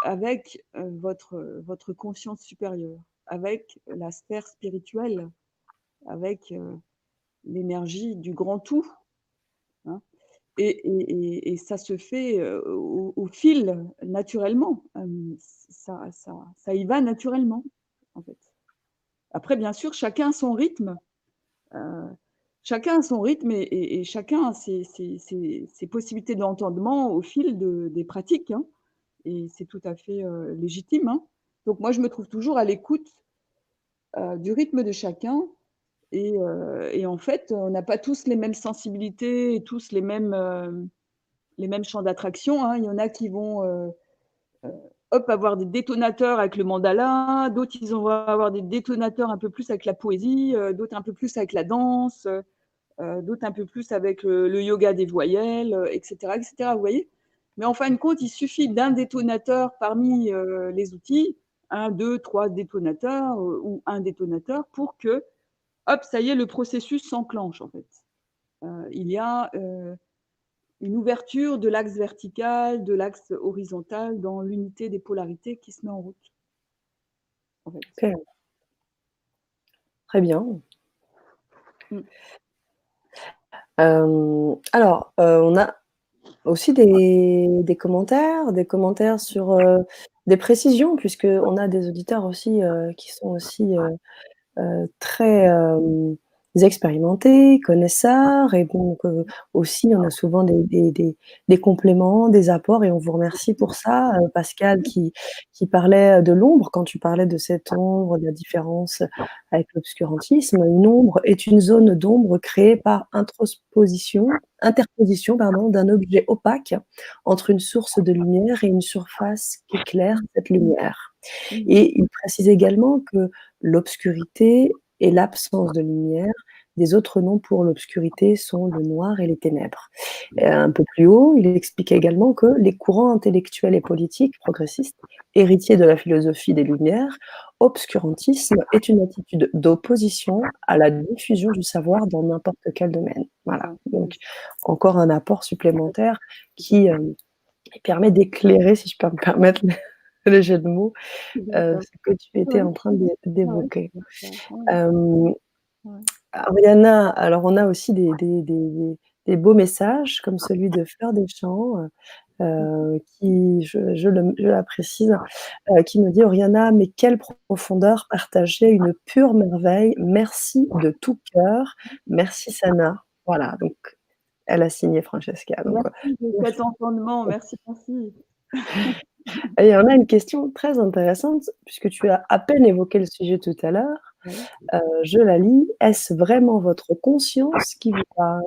avec, votre conscience supérieure, avec la sphère spirituelle, avec, l'énergie du grand tout, hein. Et ça se fait, au fil, naturellement. Ça y va naturellement, en fait. Après bien sûr, chacun a son rythme. Heu, chacun a son rythme et chacun a ses possibilités d'entendement au fil des pratiques, hein et c'est tout à fait, légitime, hein. Donc moi, je me trouve toujours à l'écoute, du rythme de chacun et en fait, on n'a pas tous les mêmes sensibilités et tous les mêmes champs d'attraction, hein. Il y en a qui vont, heu, hop, avoir des détonateurs avec le mandala, d'autres ils vont avoir des détonateurs un peu plus avec la poésie, d'autres un peu plus avec la danse, d'autres un peu plus avec le yoga des voyelles, et cetera, vous voyez? Mais en fin de compte, il suffit d'un détonateur parmi, les outils, un, deux, 3 détonateurs, ou un détonateur pour que, hop, ça y est, le processus s'enclenche, en fait. Il y a, une ouverture de l'axe vertical, de l'axe horizontal dans l'unité des polarités qui se met en route, en fait. OK, très bien. Mmh. Alors, on a aussi des commentaires sur, des précisions puisqu'on a des auditeurs aussi, qui sont aussi, très, expérimentés, connaisseurs et donc aussi on a souvent des compléments, des apports et on vous remercie pour ça. Pascal qui parlait de l'ombre, quand tu parlais de cette ombre, de la différence avec l'obscurantisme. Une ombre est une zone d'ombre créée par interposition pardon, d'un objet opaque entre une source de lumière et une surface qu'éclaire cette lumière. Mmh. Et il précise également que l'obscurité et l'absence de lumière. Des autres noms pour l'obscurité sont le noir et les ténèbres. Un peu plus haut, il explique également que les courants intellectuels et politiques progressistes, héritiers de la philosophie des Lumières, obscurantisme est une attitude d'opposition à la diffusion du savoir dans n'importe quel domaine. Voilà, Voilà, c'est donc ça. encore un apport supplémentaire Tout à qui, fait. permet d'éclairer, si je peux me permettre le jeu de mots, C'est bien ça. ce que tu étais Ouais, en train ouais, d'évoquer. c'est bien ça. Ouais, Hem, ouais. Ariana, alors on a aussi des beaux messages comme celui de Fleur Deschamps, qui je la précise, qui nous dit: «Oriana, mais quelle profondeur partagée, une pure merveille. Merci de tout cœur. Merci Sana». Voilà, donc elle a signé Francesca, donc Merci de cet entendement, merci, merci. et on a une question très intéressante puisque tu as à peine évoqué le sujet tout à l'heure. Ouais. Je la lis: «Est-ce vraiment votre conscience qui vous parle?»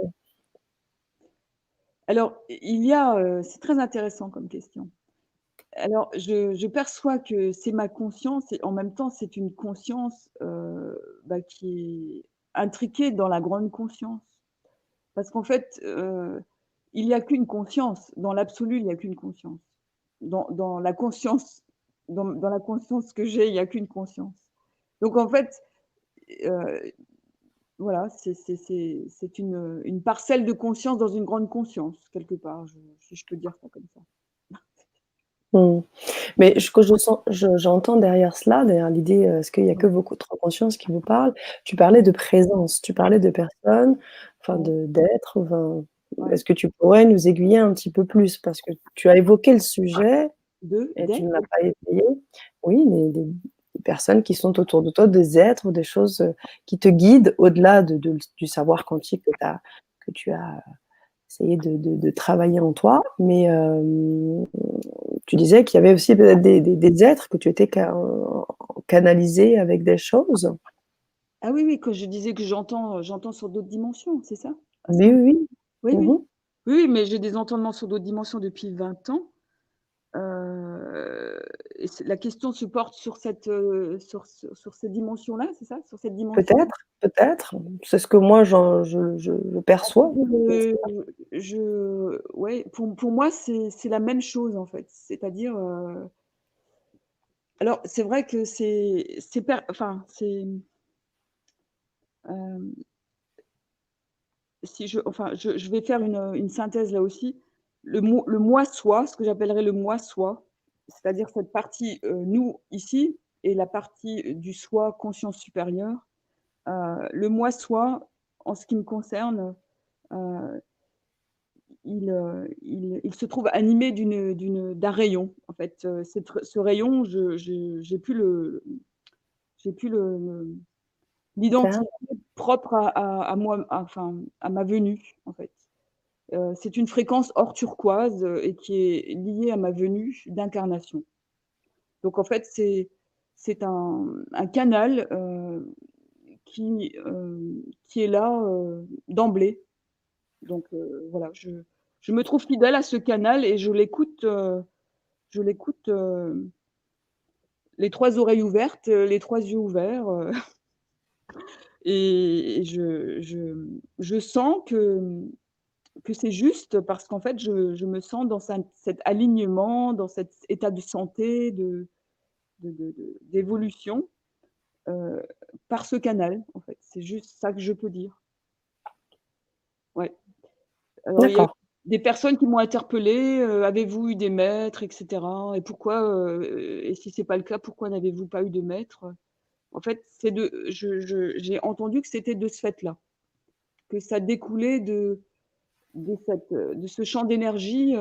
Alors, il y a, c'est très intéressant comme question. Alors je perçois que c'est ma conscience et en même temps, c'est une conscience, qui est intriquée dans la grande conscience. Parce qu'en fait, il y a qu'une conscience. Dans l'absolu, il y a qu'une conscience. Dans la conscience dans la conscience que j'ai, il y a qu'une conscience. Donc en fait, heu, voilà, c'est une parcelle de conscience dans une grande conscience, quelque part, si je peux dire ça comme ça. Mmh. Mais ce que je sens j'entends derrière cela, derrière l'idée, est-ce qu'il y a Ouais, que votre conscience qui vous parle? Tu parlais de présence, tu parlais de personnes, enfin ouais, d'êtres, enfin, ouais. est-ce que tu pourrais nous aiguiller un petit peu plus? Parce que tu as évoqué le sujet et tu Des? ne l'as pas étayé. Oui, des personnes qui sont autour de toi, des êtres ou des choses, qui te guident au-delà du savoir quantique que tu as essayé de travailler en toi. Mais, tu disais qu'il y avait aussi peut-être des êtres que tu étais canalisé avec des choses? Ah oui, oui, quand je disais que j'entends sur d'autres dimensions, c'est ça? À ce Oui, moment oui, oui, oui. oui. Mmh. Oui, oui, mais j'ai des entendements sur d'autres dimensions depuis 20 ans. Et c'est la question se porte sur sur cette dimension-là, c'est ça? Sur cette dimension? Peut-être, peut-être. C'est ce que moi je perçois. Je ne sais pas. Ouais, pour moi, c'est la même chose, en fait. C'est-à-dire, alors c'est vrai que c'est per enfin, c'est, hem, si je enfin, je vais faire une synthèse là aussi. Le moi-soi, ce que j'appellerais le moi-soi, c'est-à-dire cette partie, nous ici et la partie du soi conscience supérieure. Le moi-soi, en ce qui me concerne, heu, il se trouve animé d'un rayon. En fait, ce rayon, je j'ai plus l'identité Interne? propre à moi, enfin, à ma venue, en fait. C'est une fréquence hors turquoise, et qui est liée à ma venue d'incarnation. Donc en fait, c'est un canal, qui est là, d'emblée. Donc voilà, je me trouve fidèle à ce canal et je l'écoute, les 3 oreilles ouvertes, les 3 yeux ouverts, et je sens que c'est juste parce qu'en fait, je me sens dans cet alignement, dans cet état de santé, d'évolution, heu, par ce canal, en fait. C'est juste ça que je peux dire. Ouais. Alors il y a eu D'accord. des personnes qui m'ont interpellée: «Avez-vous eu des maîtres et cetera? Et pourquoi, et si c'est pas le cas, pourquoi n'avez-vous pas eu de maître?» En fait, c'est de j'ai entendu que c'était de ce fait-là, que ça découlait de ce champ d'énergie,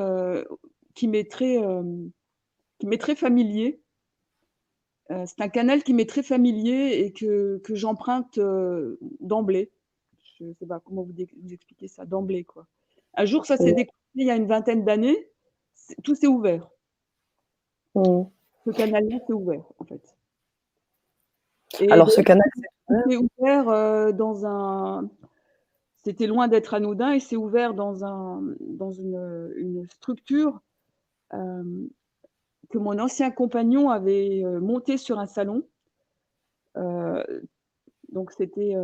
qui m'est très, qui m'est très familier. C'est un canal qui m'est très familier et que j'emprunte, d'emblée. Je ne sais pas comment vous expliquer ça, d'emblée, quoi. Un jour, ça s'est Mmh. déclenché il y a une vingtaine d'années, tout s'est ouvert. Mmh. Ce canal-là s'est ouvert, en fait. Et Alors ce d'ailleurs, canal, il s'est ouvert, dans un c'était loin d'être anodin, il s'est ouvert dans une structure, hem, que mon ancien compagnon avait, montée sur un salon. Heu, donc c'était,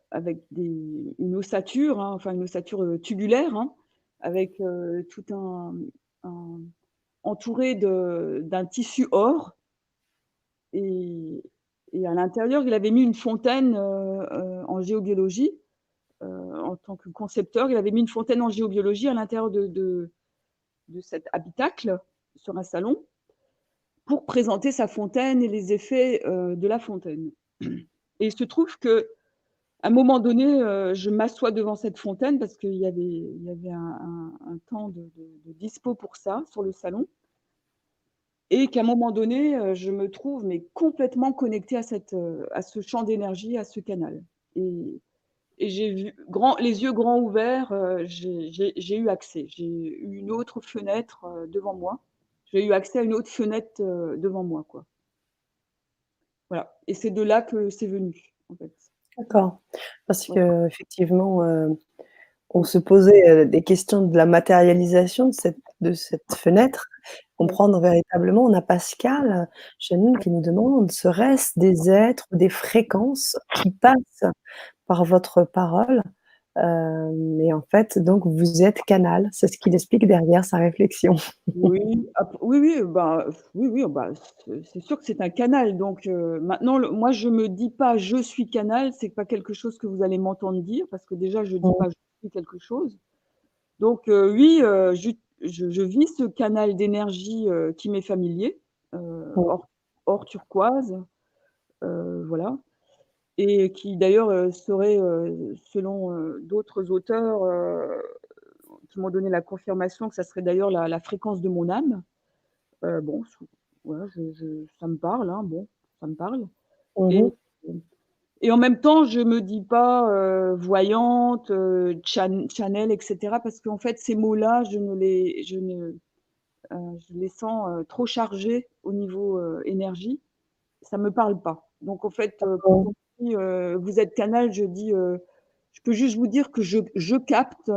avec une ossature, hein, enfin une ossature, tubulaire, hein, avec, tout un entouré d'un tissu or, et à l'intérieur, il avait mis une fontaine, en géobiologie. En tant que concepteur, il avait mis une fontaine en géobiologie à l'intérieur de cet habitacle, sur un salon, pour présenter sa fontaine et les effets, de la fontaine. Et il se trouve qu'à un moment donné, je m'assois devant cette fontaine parce qu'il y avait un temps de dispo pour ça, sur le salon, et qu'à un moment donné, je me trouve mais complètement connectée à ce champ d'énergie, à ce canal, et j'ai vu les yeux grands ouverts, j'ai eu accès. J'ai eu une autre fenêtre, devant moi. J'ai eu accès à une autre fenêtre, devant moi, quoi. Voilà, et c'est de là que c'est venu, en fait. d'accord. Parce Ouais. qu'effectivement, on Mmh. se posait, des questions de la matérialisation de cette fenêtre, Ouais, comprendre véritablement. On a Pascal, Janine, ouais, qui nous demande: «Serait-ce des êtres, des fréquences qui passent par votre parole?» Et en fait, donc vous êtes canal. C'est ce qu'il explique derrière sa réflexion. oui, oui, oui, bah, oui, oui, bah, c'est sûr que c'est un canal donc maintenant moi je me dis pas: «Je suis canal», c'est pas quelque chose que vous allez m'entendre dire parce que déjà je dis Mmh. pas: «Je suis quelque chose». Donc oui, je vis ce canal d'énergie, qui m'est familier, Mmh. or turquoise, voilà et qui d'ailleurs, serait, selon, d'autres auteurs, qui m'ont donné la confirmation que ça serait d'ailleurs la fréquence de mon âme. Bon, voilà, ça me parle, hein, bon, ça me parle Mmh et mh. et en même temps, je me dis pas, voyante, channel et cetera parce qu'en fait, ces mots-là, je les sens, trop chargés au niveau, énergie. Ça me parle pas. Donc en fait, quand Mmh. on dit, «Vous êtes canal», je peux juste vous dire que je capte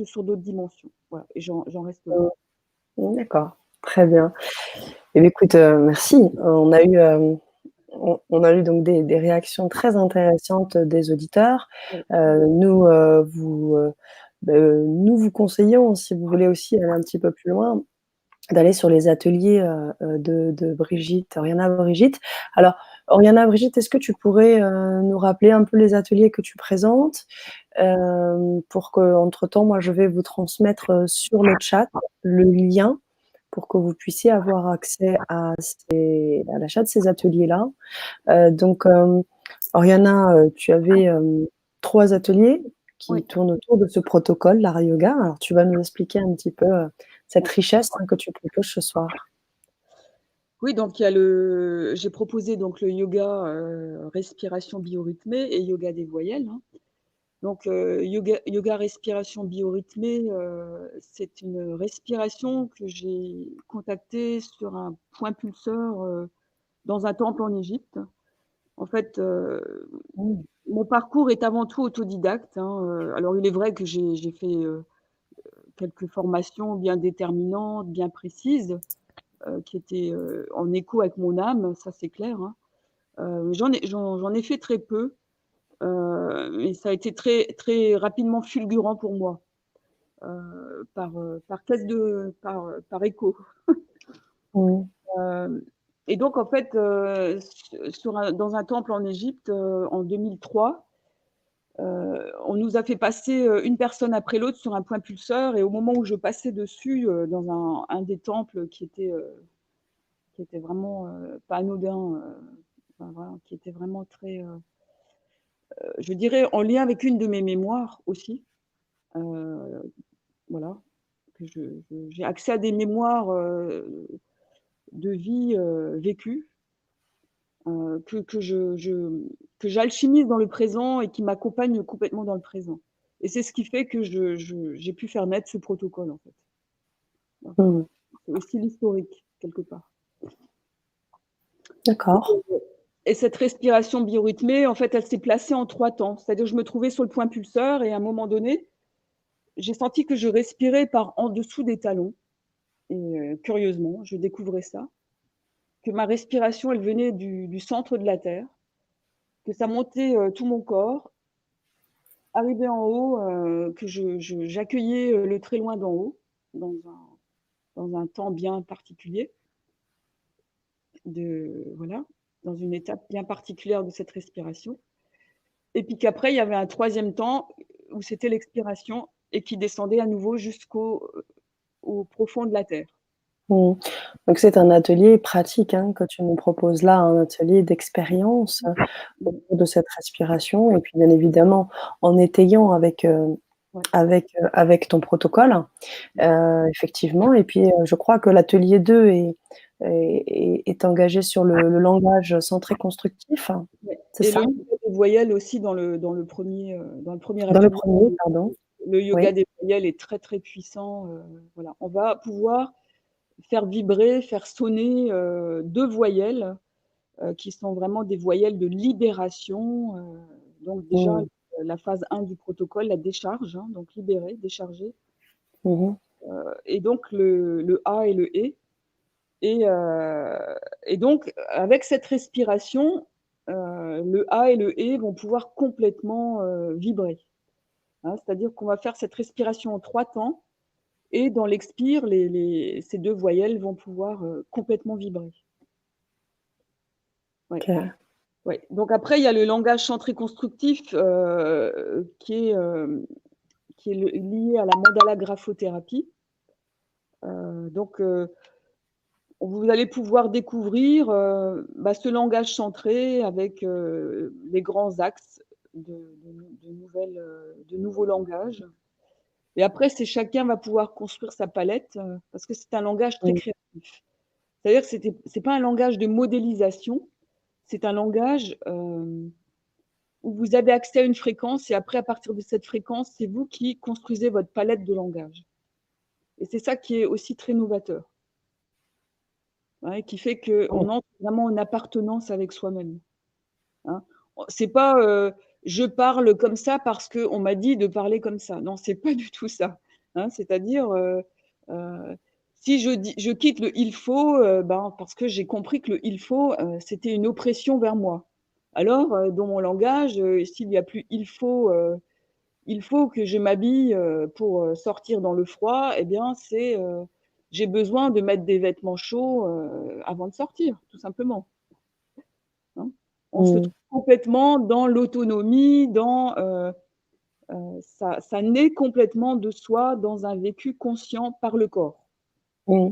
sur d'autres dimensions. Voilà et j'en reste là. D'accord, très bien. Eh bien écoute, merci. On a eu donc des réactions très intéressantes des auditeurs. Ouais, Nous, nous vous conseillons, si vous voulez aussi aller un petit peu plus loin, d'aller sur les ateliers, de Brigitte, Oriana Brigitte. Alors, Oriana Brigitte, est-ce que tu pourrais, nous rappeler un peu les ateliers que tu présentes? Pour qu'entre-temps, moi, je vais vous transmettre, sur le chat, le lien pour que vous puissiez avoir accès à l'achat de ces ateliers-là. Donc, Oriana, tu avais, 3 ateliers qui ouais, tournent autour de ce protocole, l'Hara Yoga. Alors tu vas nous expliquer un petit peu, cette ouais. richesse, hein, que tu proposes ce soir. Oui, donc il y a le j'ai proposé donc le yoga, respiration biorhythmée et yoga des voyelles, hein. Donc yoga respiration biorhythmée, c'est une respiration que j'ai contactée sur un point pulseur, dans un temple en Égypte. En fait, Mmh. mon parcours est avant tout autodidacte, hein, alors il est vrai que j'ai fait, quelques formations bien déterminantes, bien précises, qui étaient, en écho avec mon âme, ça c'est clair, hein. J'en ai fait très peu, et ça a été très très rapidement fulgurant pour moi, par caisse de par écho. Mmh. Hem et donc en fait, dans un temple en Égypte, en 2003, on nous a fait passer, une personne après l'autre sur un point pulseur et au moment où je passais dessus, dans un des temples qui était vraiment, pas anodin, enfin voilà, qui était vraiment très, je dirais en lien avec une de mes mémoires aussi, heu, voilà, que j'ai accès à des mémoires, de vie, vécues, que j'alchimise dans le présent et qui m'accompagnent complètement dans le présent et c'est ce qui fait que j'ai pu faire naître ce protocole, en fait. Voilà. Mmh. C'est aussi l'historique, quelque part et D'accord. et cette respiration biorhythmée, en fait, elle s'est placée en 3 temps. C'est-à-dire, je me trouvais sur le point pulseur et à un moment donné, j'ai senti que je respirais par en dessous des talons et curieusement, je découvrais ça, que ma respiration, elle venait du centre de la terre, que ça montait, tout mon corps. Arrivé en haut, que j'accueillais, le très loin d'en haut, dans un dans un temps bien particulier voilà, dans une étape bien particulière de cette respiration et puis qu'après il y avait un troisième temps où c'était l'expiration et qui descendait à nouveau au profond de la terre. Mmh. Donc c'est un atelier pratique, hein, que tu nous proposes là, un atelier d'expérience, Mmh. autour de cette respiration et puis bien évidemment en étayant Ouais. avec ton protocole. Effectivement et puis, je crois que l'atelier 2 est engagé sur le langage centré constructif, Ouais c'est et ça? le yoga des voyelles aussi dans le premier Dans le atelier. 1er, pardon? Le yoga Oui. des voyelles est très, très puissant, voilà. On va pouvoir faire vibrer, faire sonner, 2 voyelles, qui sont vraiment des voyelles de libération, donc déjà, Mmh. la phase 1 du protocole, la décharge, hein, donc libérer, décharger. Mmh. Et donc le A et le E. Et donc, avec cette respiration, le A et le E vont pouvoir complètement vibrer. Hein, c'est-à-dire qu'on va faire cette respiration en 3 temps et dans l'expire, ces 2 voyelles vont pouvoir complètement vibrer. Ouais. OK. Ouais. Donc après, il y a le langage centré constructif qui est lié à la mandala graphothérapie. Donc, vous allez pouvoir découvrir ce langage centré avec les grands axes de nouveaux langages. Et après, c'est chacun va pouvoir construire sa palette parce que c'est un langage très Mmh. créatif. C'est-à-dire que c'est pas un langage de modélisation, c'est un langage où vous avez accès à une fréquence et après, à partir de cette fréquence, c'est vous qui construisez votre palette de langage. Et c'est ça qui est aussi très novateur. Ouais, qui fait qu'on entre vraiment en appartenance avec soi-même. Hein. C'est pas je parle comme ça parce qu'on m'a dit de parler comme ça. Non, c'est pas du tout ça. Hein, c'est-à-dire, si je quitte le il faut, parce que j'ai compris que le il faut, c'était une oppression vers moi. Alors, dans mon langage, s'il n'y a plus il faut que je m'habille pour sortir dans le froid, eh bien, c'est j'ai besoin de mettre des vêtements chauds avant de sortir, tout simplement. Hein. On se Mmh. trouve complètement dans l'autonomie, ça naît complètement de soi dans un vécu conscient par le corps. Mmh.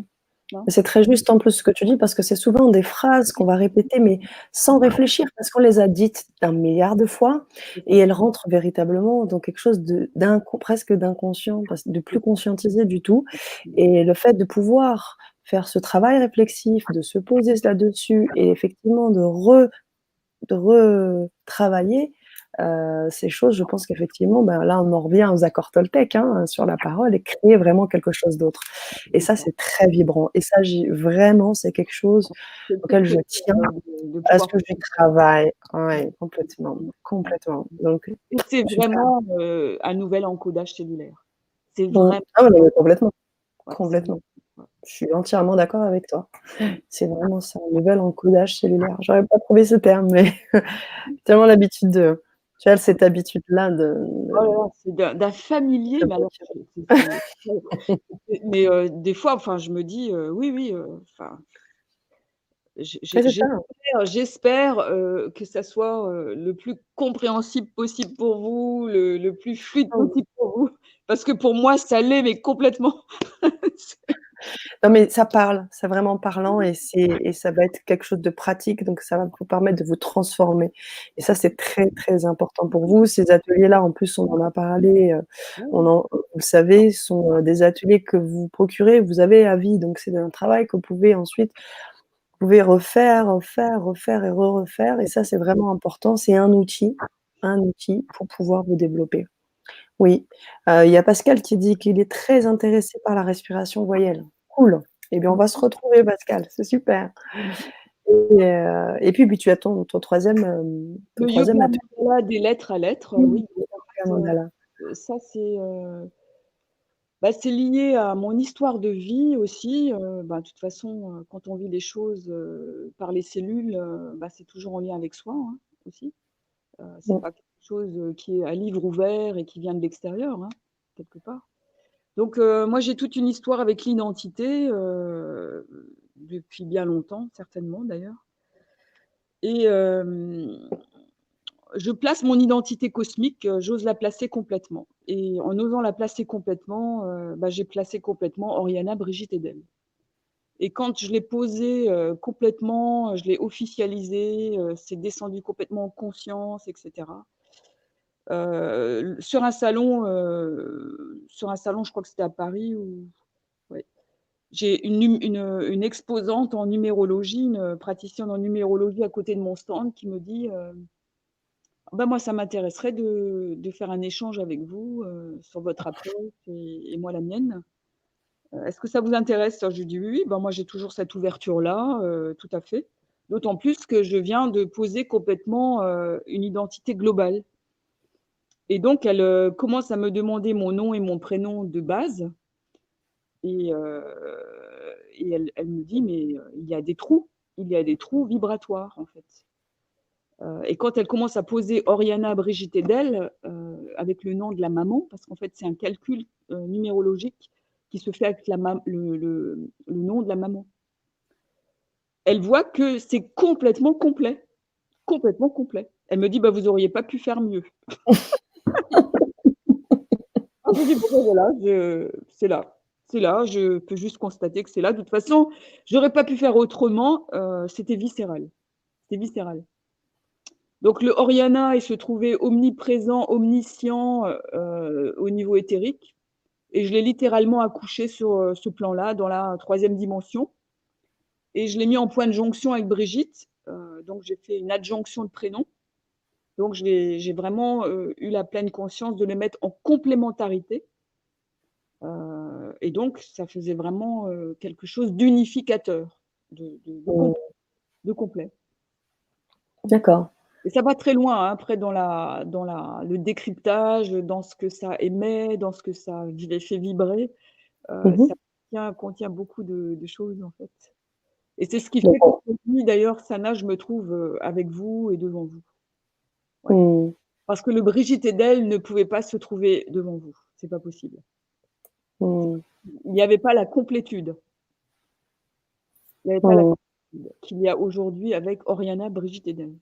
Hein. C'est très juste en plus ce que tu dis parce que c'est souvent des phrases qu'on va répéter, mais sans réfléchir parce qu'on les a dites 1 milliard de fois C'est et ça, elles rentrent véritablement dans quelque chose presque d'inconscient, de plus conscientisé du tout. Et le fait de pouvoir faire ce travail réflexif, de se poser là-dessus et effectivement de retravailler, ces choses, je pense qu'effectivement, là, on en revient aux accords toltèques, hein, sur la parole et créer vraiment quelque chose d'autre. Et c'est ça, ça. c'est très vibrant et ça, vraiment, c'est quelque chose C'est très auquel je précieux tiens, de à ce pouvoir que j'y travaille. Ouais, complètement, complètement. Donc et c'est super. vraiment un nouvel encodage cellulaire. C'est Mmh. vraiment Ah ouais, non, mais complètement, ouais, c'est complètement. ouais. Je suis entièrement d'accord avec toi. C'est vraiment ça, un nouvel encodage cellulaire. J'aurais pas trouvé ce terme, mais tellement l'habitude de tu as cette habitude-là Oh là là, c'est d'un familier, de mais alors mais des fois, enfin, je me dis, oui, oui, enfin, ouais, c'est ça. j'espère, que ça soit, le plus compréhensible possible pour vous, le plus fluide Mmh. possible pour vous, parce que pour moi, ça l'est, mais complètement. Non, mais ça parle, c'est vraiment parlant et ça va être quelque chose de pratique, donc ça va vous permettre de vous transformer et ça, c'est très, très important pour vous. Ces ateliers-là, en plus, on en a parlé, vous le savez, sont, des ateliers que vous procurez, vous avez à vie, donc c'est un travail que vous pouvez refaire, refaire, refaire et re-refaire et ça, c'est vraiment important. C'est un outil pour pouvoir vous développer. Oui, il y a Pascal qui dit qu'il est très intéressé par la respiration voyelle. Cool. Eh bien, on va se retrouver Pascal, c'est super et puis tu as ton 3e, Le yoga atelier, mandala des lettres à lettres, oui, oui, le en yoga fait, mandala. ça c'est lié à mon histoire de vie aussi, de toute façon, quand on vit les choses, par les cellules, c'est toujours en lien avec soi, hein, aussi. C'est Mmh, pas quelque chose, qui est à livre ouvert et qui vient de l'extérieur, hein, quelque part. Donc moi, j'ai toute une histoire avec l'identité, depuis bien longtemps, certainement d'ailleurs et je place mon identité cosmique, j'ose la placer complètement et en osant la placer complètement, j'ai placé complètement Oriana Brigitte Edel et quand je l'ai posée, complètement, je l'ai officialisée, c'est descendu complètement en conscience et cetera. Sur un salon, je crois que c'était à Paris ou ouais. J'ai une exposante en numérologie, une praticienne en numérologie à côté de mon stand qui me dit, moi ça m'intéresserait de faire un échange avec vous, sur votre approche et moi la mienne. Est-ce que ça vous intéresse?» Je lui dis: «Oui, oui, moi j'ai toujours cette ouverture-là, tout à fait». D'autant plus que je viens de poser complètement, une identité globale. Et donc, elle commence à me demander mon nom et mon prénom de base. Et, elle me dit, mais il y a des trous vibratoires, en fait. Et quand elle commence à poser Oriana Brigitte Edel avec le nom de la maman, parce qu'en fait, c'est un calcul numérologique qui se fait avec le nom de la maman, elle voit que c'est complètement complet. Complètement complet. Elle me dit, bah, vous n'auriez pas pu faire mieux. Je dis, bon, voilà, c'est là. C'est là, je peux juste constater que c'est là. De toute façon, j'aurais pas pu faire autrement. C'était viscéral. C'était viscéral. Donc le Oriana, il se trouvait omniprésent, omniscient au niveau éthérique. Et je l'ai littéralement accouché sur ce plan-là, dans la 3e dimension. Et je l'ai mis en point de jonction avec Brigitte. Donc j'ai fait une adjonction de prénoms. Donc j'ai vraiment eu la pleine conscience de les mettre en complémentarité. Et donc, ça faisait vraiment quelque chose d'unificateur, Mmh. de complet. D'accord. Et ça va très loin, hein, après dans le décryptage, dans ce que ça émet, dans ce que ça fait vibrer. Mmh. Ça contient beaucoup de choses, en fait. Et c'est ce qui Donc fait qu'aujourd'hui, d'ailleurs, Sana, je me trouve avec vous et devant vous. Ouais. mmh, Parce que le Brigitte Edel ne pouvait pas se trouver devant vous. C'est pas possible. mmh, Il n'y avait pas la complétude. Il n'y avait pas la mmh, complétude qu'il y a aujourd'hui avec Oriana Brigitte Eden.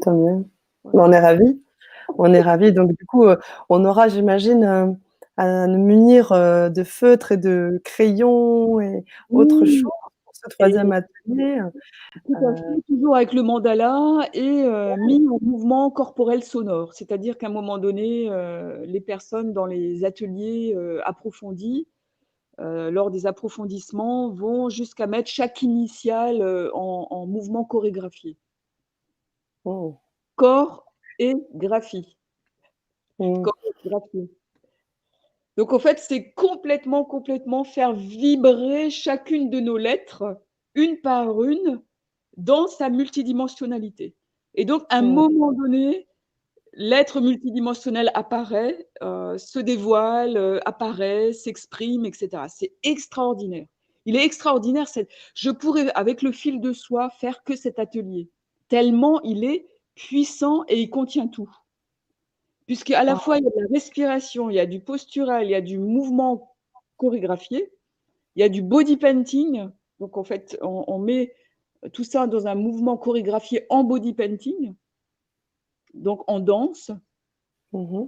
tant mieux. Voilà. On est ravis. On est ravis. Donc du coup, on aura, j'imagine, à nous munir, de feutres et de crayons et autres Oui, choses pour ce et 3e atelier. tout à fait, toujours avec le mandala et mis en mouvement corporel sonore. C'est-à-dire qu'à un moment donné, les personnes dans les ateliers approfondis, lors des approfondissements, vont jusqu'à mettre chaque initiale en mouvement chorégraphié. Oh. Corps et graphie. Mmh. Corps et graphie. Donc en fait, c'est complètement faire vibrer chacune de nos lettres, une par une, dans sa multidimensionnalité. Et donc, à un Mmh. moment donné, l'être multidimensionnel apparaît, se dévoile, apparaît, s'exprime, etc. C'est extraordinaire. Il est extraordinaire. Je pourrais, avec le fil de soie, faire que cet atelier, tellement il est puissant et il contient tout. Puisqu'à la fois, il y a de la respiration, il y a du postural, il y a du mouvement chorégraphié, il y a du body painting. Donc, en fait, on met tout ça dans un mouvement chorégraphié en body painting, donc en danse, Mmh.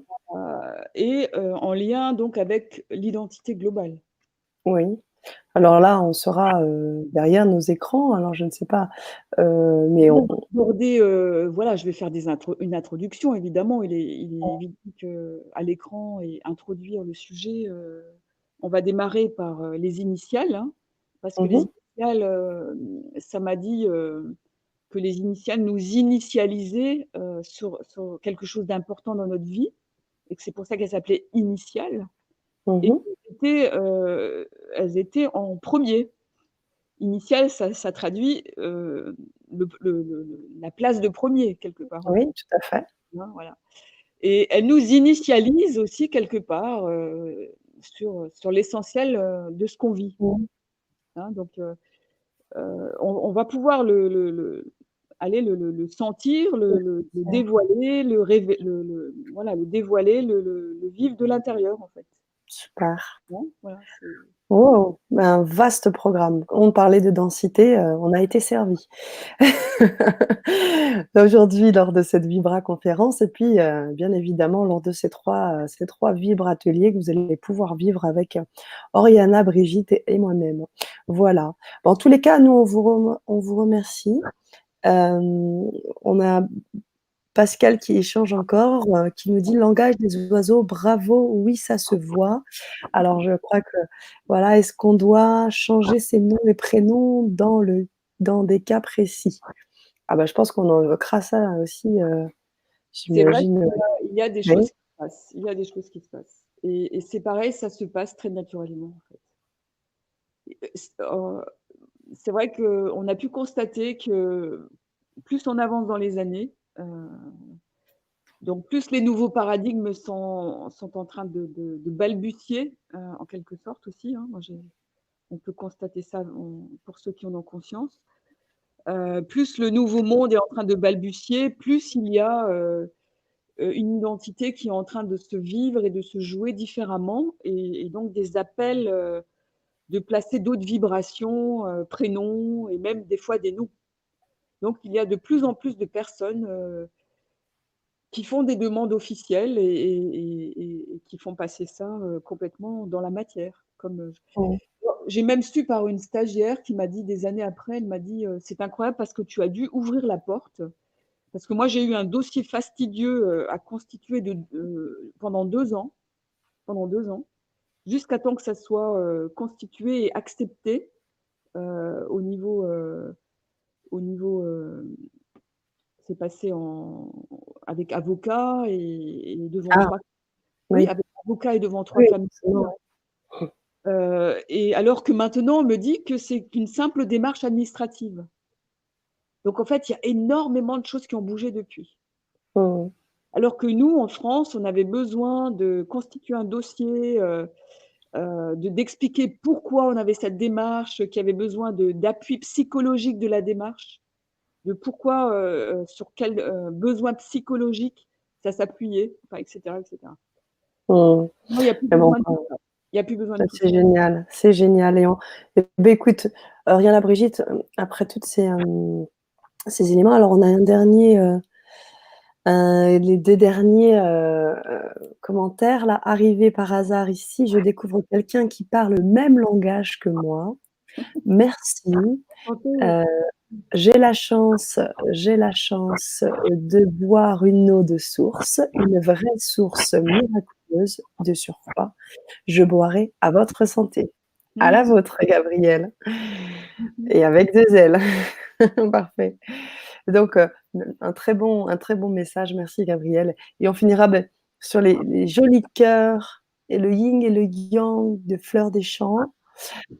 et en lien donc avec l'identité globale. Oui. Alors là, on sera, derrière nos écrans, alors je ne sais pas, mais On on va aborder, voilà, je vais faire une introduction évidemment. Il est évident qu'à l'écran et introduire le sujet, on va démarrer par, les initiales, hein, parce que mmh les mh. initiales, ça m'a dit, que les initiales nous initialisaient, sur quelque chose d'important dans notre vie et que c'est pour ça qu'elles s'appelaient initiales et Mmh. elles étaient en premier. Initial, ça traduit, la place de premier quelque part, Oui, tout à fait. hein, voilà. Et elle nous initialise aussi quelque part, sur l'essentiel, de ce qu'on vit, Mmh. hein. Donc on va pouvoir le sentir, le dévoiler, voilà, le dévoiler, le vivre de l'intérieur en fait, Super. hein. Voilà, c'est Oh, un vaste programme. On parlait de densité, on a été servis. Aujourd'hui, lors de cette Vibra conférence et puis, bien évidemment, lors de ces trois Vibra ateliers que vous allez pouvoir vivre avec, Oriana, Brigitte et moi-même. Voilà. En tous les cas, nous, on vous remercie. On a Pascal qui échange encore, qui nous dit: «Langage des oiseaux, bravo, oui, ça se voit». Alors je crois que, voilà, est-ce qu'on doit changer ces noms et prénoms dans des cas précis? Ah bah, je pense qu'on évoquera ça aussi, c'est vrai j'imagine, qu'il y a des oui. choses qui se passent. Il y a des choses qui se passent et c'est pareil, ça se passe très naturellement, en fait. C'est vrai qu'on a pu constater que plus on avance dans les années, heu, Donc plus les nouveaux paradigmes sont en train de balbutier, en quelque sorte aussi, hein. On peut constater ça pour ceux qui en ont conscience. Plus le nouveau monde est en train de balbutier, plus il y a, une identité qui est en train de se vivre et de se jouer différemment et donc des appels, de placer d'autres vibrations, prénoms et même des fois des noms. Donc il y a de plus en plus de personnes, qui font des demandes officielles et qui font passer ça, complètement dans la matière. Mmh. J'ai même su par une stagiaire qui m'a dit des années après, elle m'a dit: «C'est incroyable parce que tu as dû ouvrir la porte». Parce que moi j'ai eu un dossier fastidieux, à constituer pendant 2 ans, jusqu'à temps que ça soit, constitué et accepté, au niveau, au niveau, c'est passé avec avocat et devant Ah 3. Oui, oui, avec avocat et devant 3 oui, familles, forcément. et alors que maintenant on me dit que c'est qu'une simple démarche administrative. Donc en fait, il y a énormément de choses qui ont bougé depuis. Mmh. Alors que nous, en France, on avait besoin de constituer un dossier, d'expliquer pourquoi on avait cette démarche, qu'il y avait besoin d'appui psychologique de la démarche, de pourquoi, sur quel, besoin psychologique ça s'appuyait, enfin et cetera et cetera. Mmh. Moi, il y a plus Mais bon, besoin de tout ça. Il y a plus besoin de bah, tout ça. c'est génial et beh, écoute, Rihanna Brigitte, après toutes ces éléments, alors on a un dernier, les 2 derniers, commentaires là, arrivés par hasard ici, je découvre quelqu'un qui parle le même langage que moi. Merci, Santé. heu, j'ai la chance, de boire une eau de source, une vraie source miraculeuse de surcroît. Je boirai à votre santé. À la Mmh. vôtre, Gabrielle, Mmh mh. et avec 2 L. Parfait. Donc, un très bon message. Merci, Gabrielle, et on finira, beh, sur les jolis cœurs et le yin et le yang de Fleur des Champs.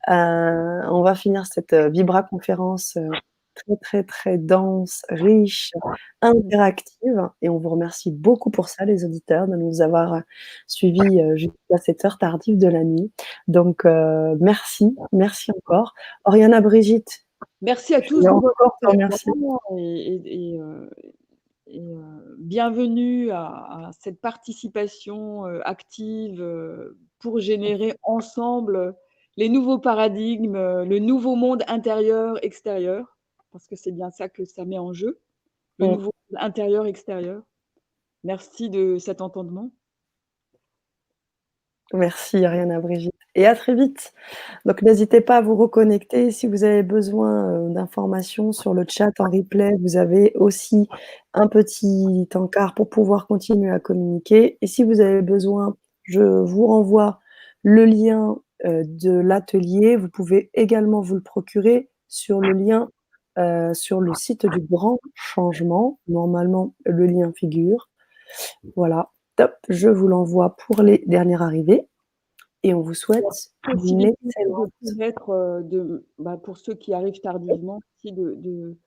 On va finir cette, vibra conférence, très, très, très dense, riche, interactive, et on vous remercie beaucoup pour ça, les auditeurs, de nous avoir, suivis, jusqu'à cette heure tardive de la nuit. Donc, merci, merci encore. Oriana, Brigitte, Merci à je tous voulais de votre encore te remercier. engagement bienvenue à cette participation, active, pour générer ensemble, les nouveaux paradigmes, le nouveau monde intérieur-extérieur, parce que c'est bien ça que ça met en jeu, le Mmh. nouveau monde intérieur-extérieur. Merci de cet entendement. Merci, Ariana, Brigitte, et à très vite. Donc n'hésitez pas à vous reconnecter si vous avez besoin, d'informations sur le chat en replay. Vous avez aussi un petit encart pour pouvoir continuer à communiquer, et si vous avez besoin, je vous renvoie le lien, de l'atelier. Vous pouvez également vous le procurer sur le lien, sur le site du Grand Changement. Normalement, le lien figure. Voilà, top, je vous l'envoie pour les dernières arrivées, et on vous souhaite une Possibilité de excellente connaître, pour ceux qui arrivent tardivement aussi de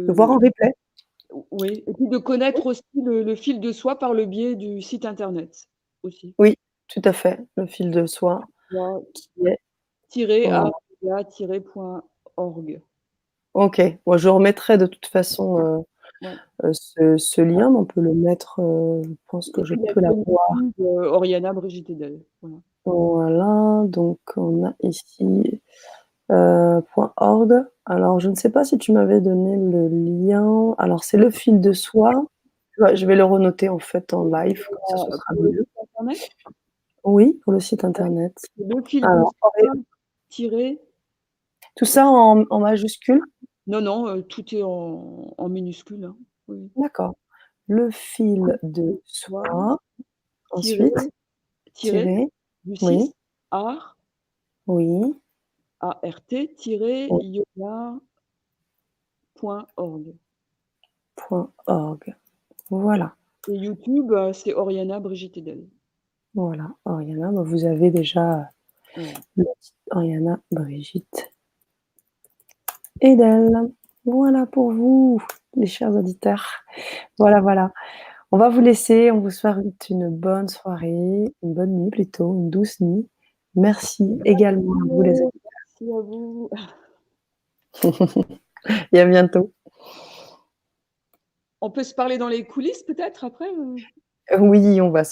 voir en de replay. oui, et puis de connaître aussi le fil de soi par le biais du site internet aussi. Oui, tout à fait, le fil de soie Moi, qui est en -art-org. OK. Moi, je remettrai de toute façon, Ouais, ce lien, mais on peut le mettre, je pense que et je puis la peux chaîne l'avoir. YouTube, Oriana Brigitte Edel. Voilà. Voilà, donc on a ici, .org. Alors je ne sais pas si tu m'avais donné le lien. Alors c'est le fil de soie. Ouais, je vais le renoter en fait en live, comme ça ce sera Pour le mieux. site internet, Oui, pour le site ouais, internet. c'est le fil de Alors soie tiré tout ça en majuscule? non, non, tout est en minuscule, hein. Oui. D'accord. Le fil De de soie soie, tiré ensuite tiré tiret, du oui, 6 art, oui, oui, yoga.org. .org. Voilà, Et YouTube, c'est Oriana Brigitte Edel. voilà, Oriana, bah, vous avez déjà Voilà. le site Oriana Brigitte Edel. Voilà pour vous, les chers auditeurs. Voilà, voilà. On va vous laisser, on vous souhaite une bonne soirée, une bonne nuit plutôt, une douce nuit. Merci également à vous les Merci à vous. et à bientôt. On peut se parler dans les coulisses peut-être après? Oui, on va